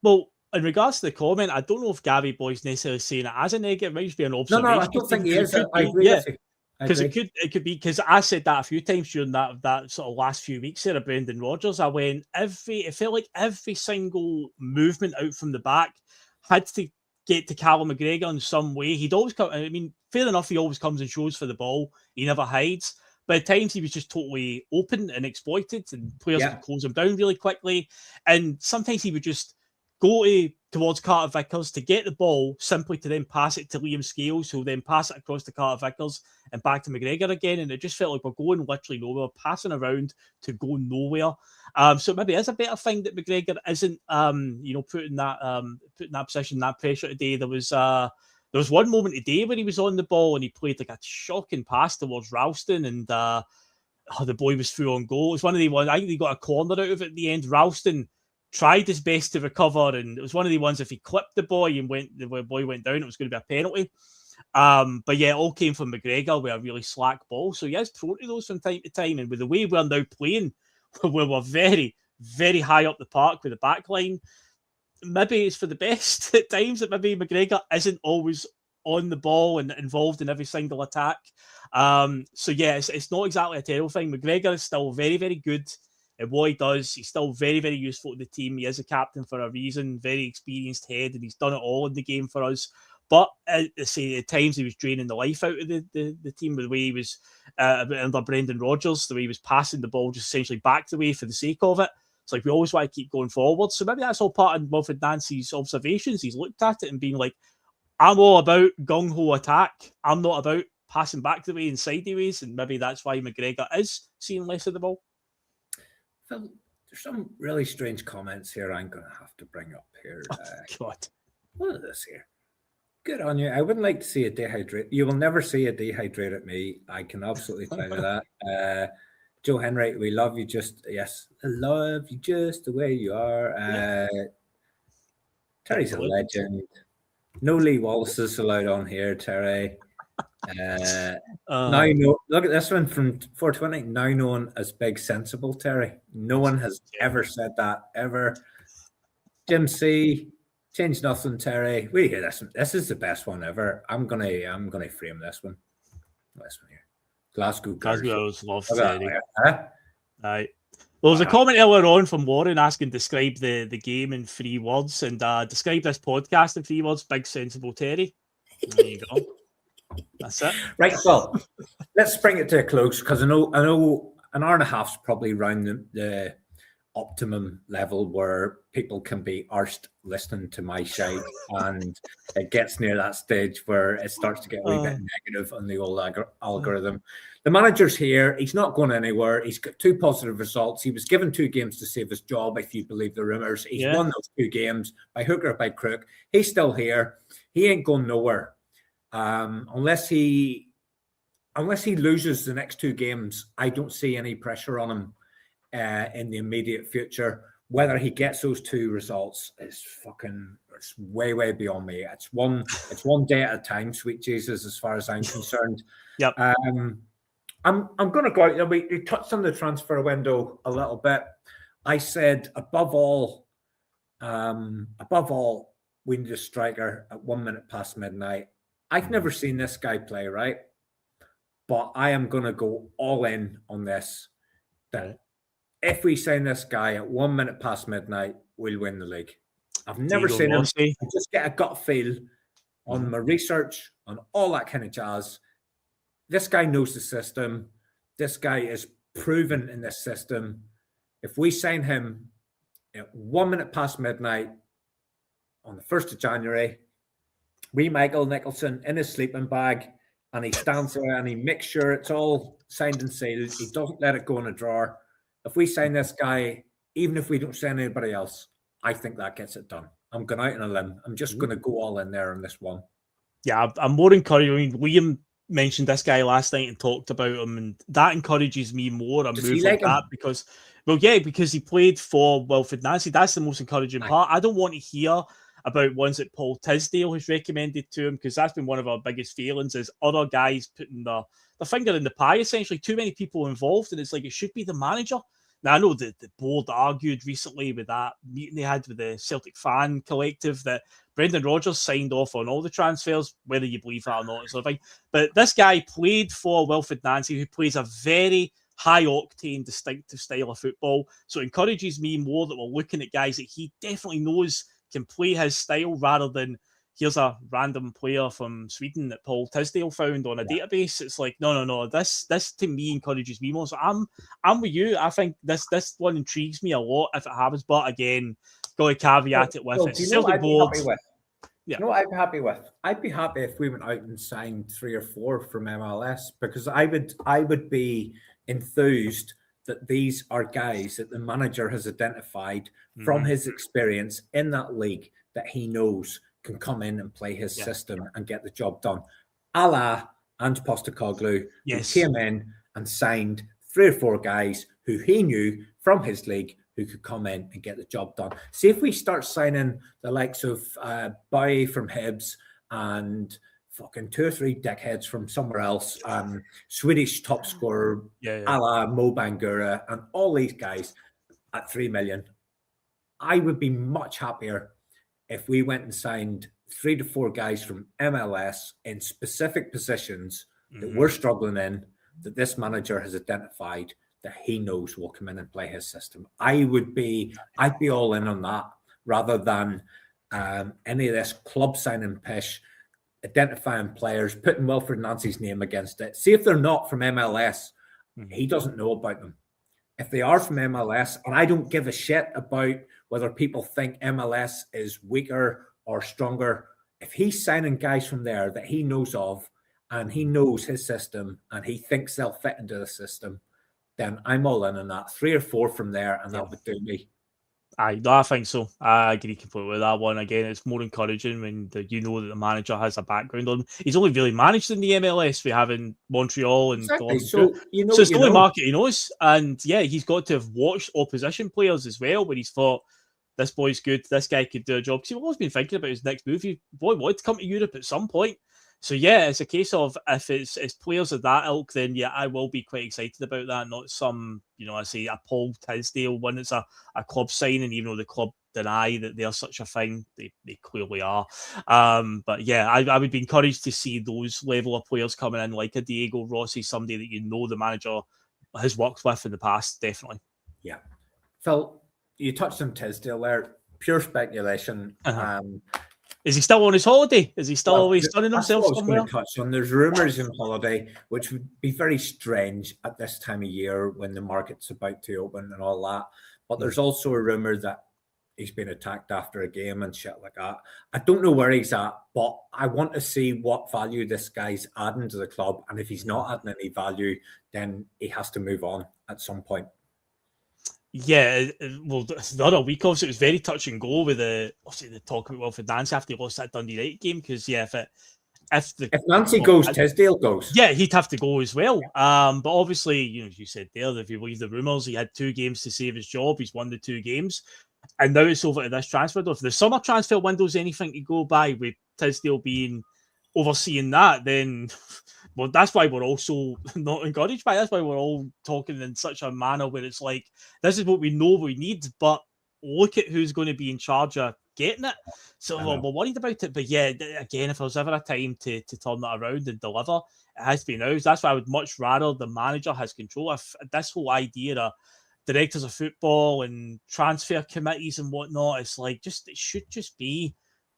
Speaker 2: Well, in regards to the comment, I don't know if Gabby Boy's necessarily saying it as a negative. It might just be an observation.
Speaker 1: No, I don't think he is. I agree with you.
Speaker 2: Because it could be, because I said that a few times during that sort of last few weeks there of Brendan Rodgers. It felt like every single movement out from the back had to get to Callum McGregor in some way. He'd always come. I mean, fair enough, he always comes and shows for the ball. He never hides. But at times he was just totally open and exploited, and players could close him down really quickly. And sometimes he would just go towards Carter Vickers to get the ball, simply to then pass it to Liam Scales, who'll then pass it across to Carter Vickers and back to McGregor again. And it just felt like we're going literally nowhere, passing around to go nowhere. So maybe it's a better thing that McGregor isn't, putting that position, that pressure today. There was one moment today where he was on the ball and he played like a shocking pass towards Ralston, and the boy was through on goal. It was one of the ones, I think he got a corner out of it at the end. Ralston tried his best to recover, and it was one of the ones, if he clipped the boy and the boy went down, it was going to be a penalty. But yeah, it all came from McGregor with a really slack ball. So he is prone to those from time to time. And with the way we're now playing, where we're very, very high up the park with the back line, maybe it's for the best at times that maybe McGregor isn't always on the ball and involved in every single attack. So yeah, it's not exactly a terrible thing. McGregor is still very, very good at what he does. He's still very, very useful to the team. He is a captain for a reason, very experienced head, and he's done it all in the game for us. But at times he was draining the life out of the team with the way he was under Brendan Rodgers, the way he was passing the ball just essentially back the way for the sake of it. It's like we always want to keep going forward. So maybe that's all part of Wilfried Nancy's observations. He's looked at it and been like, I'm all about gung-ho attack. I'm not about passing back the way and sideways. And maybe that's why McGregor is seeing less of the ball.
Speaker 1: Phil, there's some really strange comments here I'm going to have to bring up here.
Speaker 2: God.
Speaker 1: What is this here? Good on you. I wouldn't like to see a dehydrate. You will never see a dehydrated me. I can absolutely tell you that. Joe Henry, we love you yes, I love you just the way you are. Terry's a legend. No Lee Wallace is allowed on here, Terry. Now, look at this one from 420. Now known as Big Sensible Terry. No one has ever said that ever. Jim C. Change nothing, Terry. We hear this one. This is the best one ever. I'm gonna frame this one. This one here. Glasgow
Speaker 2: Girls love Terry. Right. Well, there's a comment earlier on from Warren asking describe the game in 3 words, and describe this podcast in 3 words. Big Sensible Terry. There you go. That's it.
Speaker 1: Right. Well, let's bring it to a close because I know an hour and a half's probably around the optimum level where people can be arsed listening to my shite, and it gets near that stage where it starts to get a wee bit negative on the old algorithm. The manager's here. He's not going anywhere. He's got 2 positive results. He was given 2 games to save his job, if you believe the rumours. He's won those 2 games by hook or by crook. He's still here. He ain't going nowhere. Unless he loses the next 2 games, I don't see any pressure on him in the immediate future. Whether he gets those 2 results is it's way beyond me. It's one day at a time, sweet Jesus, as far as I'm concerned.
Speaker 2: Yep.
Speaker 1: I'm going to go out. We touched on the transfer window a little bit. I said above all, we need a striker at 1 minute past midnight. I've never seen this guy play, right? But I am going to go all in on this. That if we sign this guy at 1 minute past midnight, we'll win the league. I've never seen him. I just get a gut feel on my research, on all that kind of jazz. This guy knows the system. This guy is proven in this system. If we sign him at 1 minute past midnight on the 1st of January, Michael Nicholson in his sleeping bag, and he stands there and he makes sure it's all signed and sealed. He doesn't let it go in a drawer. If we sign this guy, even if we don't sign anybody else, I think that gets it done. I'm going out on a limb. I'm just going to go all in there on this one. Yeah,
Speaker 2: I'm more encouraged. I mean, Liam mentioned this guy last night and talked about him, and that encourages me more. I'm moving like that because he played for Wilfried Nancy. That's the most encouraging part. I don't want to hear about ones that Paul Tisdale has recommended to him, because that's been one of our biggest failings, is other guys putting the finger in the pie, essentially. Too many people involved, and it's like it should be the manager. Now, I know the board argued recently with that meeting they had with the Celtic fan collective that Brendan Rodgers signed off on all the transfers, whether you believe that or not, sort of thing. But this guy played for Wilfried Nancy, who plays a very high-octane, distinctive style of football. So it encourages me more that we're looking at guys that he definitely knows can play his style, rather than here's a random player from Sweden that Paul Tisdale found on a database. It's like, no. This to me encourages me more. So I'm with you. I think this one intrigues me a lot if it happens. But again, got to caveat it with it's Celtic board.
Speaker 1: You know what I'd be happy with? I'd be happy if we went out and signed 3 or 4 from MLS, because I would be enthused that these are guys that the manager has identified from his experience in that league that he knows can come in and play his system and get the job done. A la Ange Postecoglou, who came in and signed 3 or 4 guys who he knew from his league who could come in and get the job done. See if we start signing the likes of Bhoys from Hibs and fucking 2 or 3 dickheads from somewhere else, Swedish top scorer, a la Mo Bangura, and all these guys at 3 million. I would be much happier if we went and signed 3 to 4 guys from MLS in specific positions that we're struggling in, that this manager has identified that he knows will come in and play his system. I'd be all in on that, rather than any of this club signing pish, identifying players, putting Wilfried Nancy's name against it. See if they're not from MLS, he doesn't know about them. If they are from MLS, and I don't give a shit about whether people think MLS is weaker or stronger, if he's signing guys from there that he knows of, and he knows his system, and he thinks they'll fit into the system, then I'm all in on that. 3 or 4 from there, and that would do me.
Speaker 2: I think so. I agree completely with that one. Again, it's more encouraging when you know that the manager has a background on him. He's only really managed in the MLS. We have in Montreal and
Speaker 1: so it's
Speaker 2: the only market he knows. And he's got to have watched opposition players as well, where he's thought, this boy's good, this guy could do a job. Because he's always been thinking about his next move. He wanted to come to Europe at some point. So yeah, it's a case of if it's players of that ilk, then yeah, I will be quite excited about that. Not some, I say a Paul Tisdale one. It's a club signing, even though the club deny that they're such a thing. They clearly are. But yeah, I would be encouraged to see those level of players coming in, like a Diego Rossi, somebody that the manager has worked with in the past, definitely.
Speaker 1: Yeah. Phil, you touched on Tisdale there. Pure speculation.
Speaker 2: Is he still on his holiday? Is he still always sunning himself somewhere?
Speaker 1: Going to touch on. There's rumours in holiday, which would be very strange at this time of year when the market's about to open and all that. But there's also a rumour that he's been attacked after a game and shit like that. I don't know where he's at, but I want to see what value this guy's adding to the club. And if he's not adding any value, then he has to move on at some point.
Speaker 2: Yeah, well, the other week, obviously, it was very touch and go with the talk about Wilfried Nancy after he lost that Dundee United game. Because yeah, if
Speaker 1: Nancy goes, Tisdale goes.
Speaker 2: Yeah, he'd have to go as well. But obviously, as you said there, if you believe the rumours, he had 2 games to save his job. He's won the 2 games, and now it's over to this transfer window. If the summer transfer window is anything to go by, with Tisdale being overseeing that, then. Well, that's why we're also not encouraged by it. That's why we're all talking in such a manner where it's like, this is what we know we need, but look at who's going to be in charge of getting it. So we're worried about it. But yeah, again, if there's ever a time to turn that around and deliver, it has to be now. That's why I would much rather the manager has control. If this whole idea of directors of football and transfer committees and whatnot, it's like, it should just be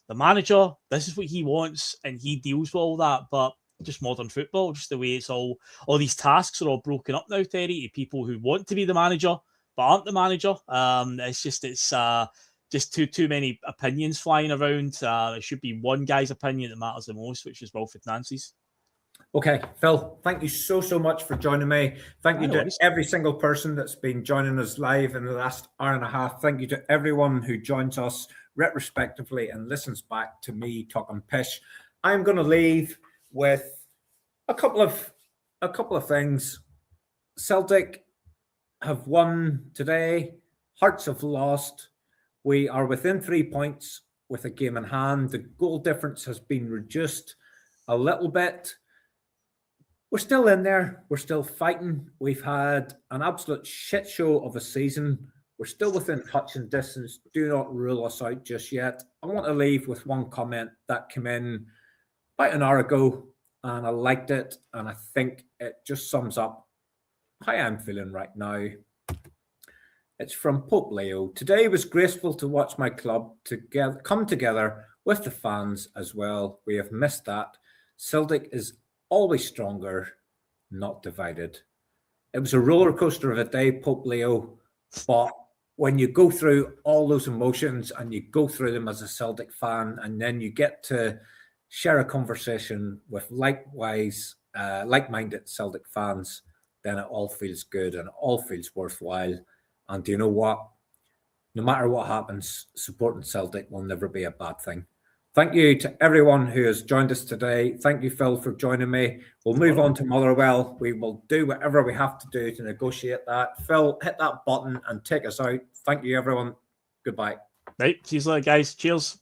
Speaker 2: the manager. This is what he wants, and he deals with all that. But just modern football, just the way it's all these tasks are all broken up now, Terry, to people who want to be the manager but aren't the manager. It's just too many opinions flying around. It should be one guy's opinion that matters the most, which is Wilfried Nancy's.
Speaker 1: Okay, Phil, thank you so much for joining me. Thank you to every single person that's been joining us live in the last hour and a half. Thank you to everyone who joins us retrospectively and listens back to me talking pish. I'm going to leave with a couple of things. Celtic have won today. Hearts have lost. We are within 3 points with a game in hand. The goal difference has been reduced a little bit. We're still in there. We're still fighting. We've had an absolute shit show of a season. We're still within touch and distance. Do not rule us out just yet. I want to leave with one comment that came in about an hour ago, and I liked it, and I think it just sums up how I'm feeling right now. It's from Pope Leo. Today was graceful to watch my club come together with the fans as well. We have missed that. Celtic is always stronger, not divided. It was a roller coaster of a day, Pope Leo, but when you go through all those emotions and you go through them as a Celtic fan, and then you get to share a conversation with like-minded Celtic fans, then it all feels good and it all feels worthwhile. And do you know what? No matter what happens, supporting Celtic will never be a bad thing. Thank you to everyone who has joined us today. Thank you, Phil, for joining me. We'll move on to Motherwell. We will do whatever we have to do to negotiate that. Phil, hit that button and take us out. Thank you, everyone. Goodbye.
Speaker 2: Right. See you later, guys. Cheers.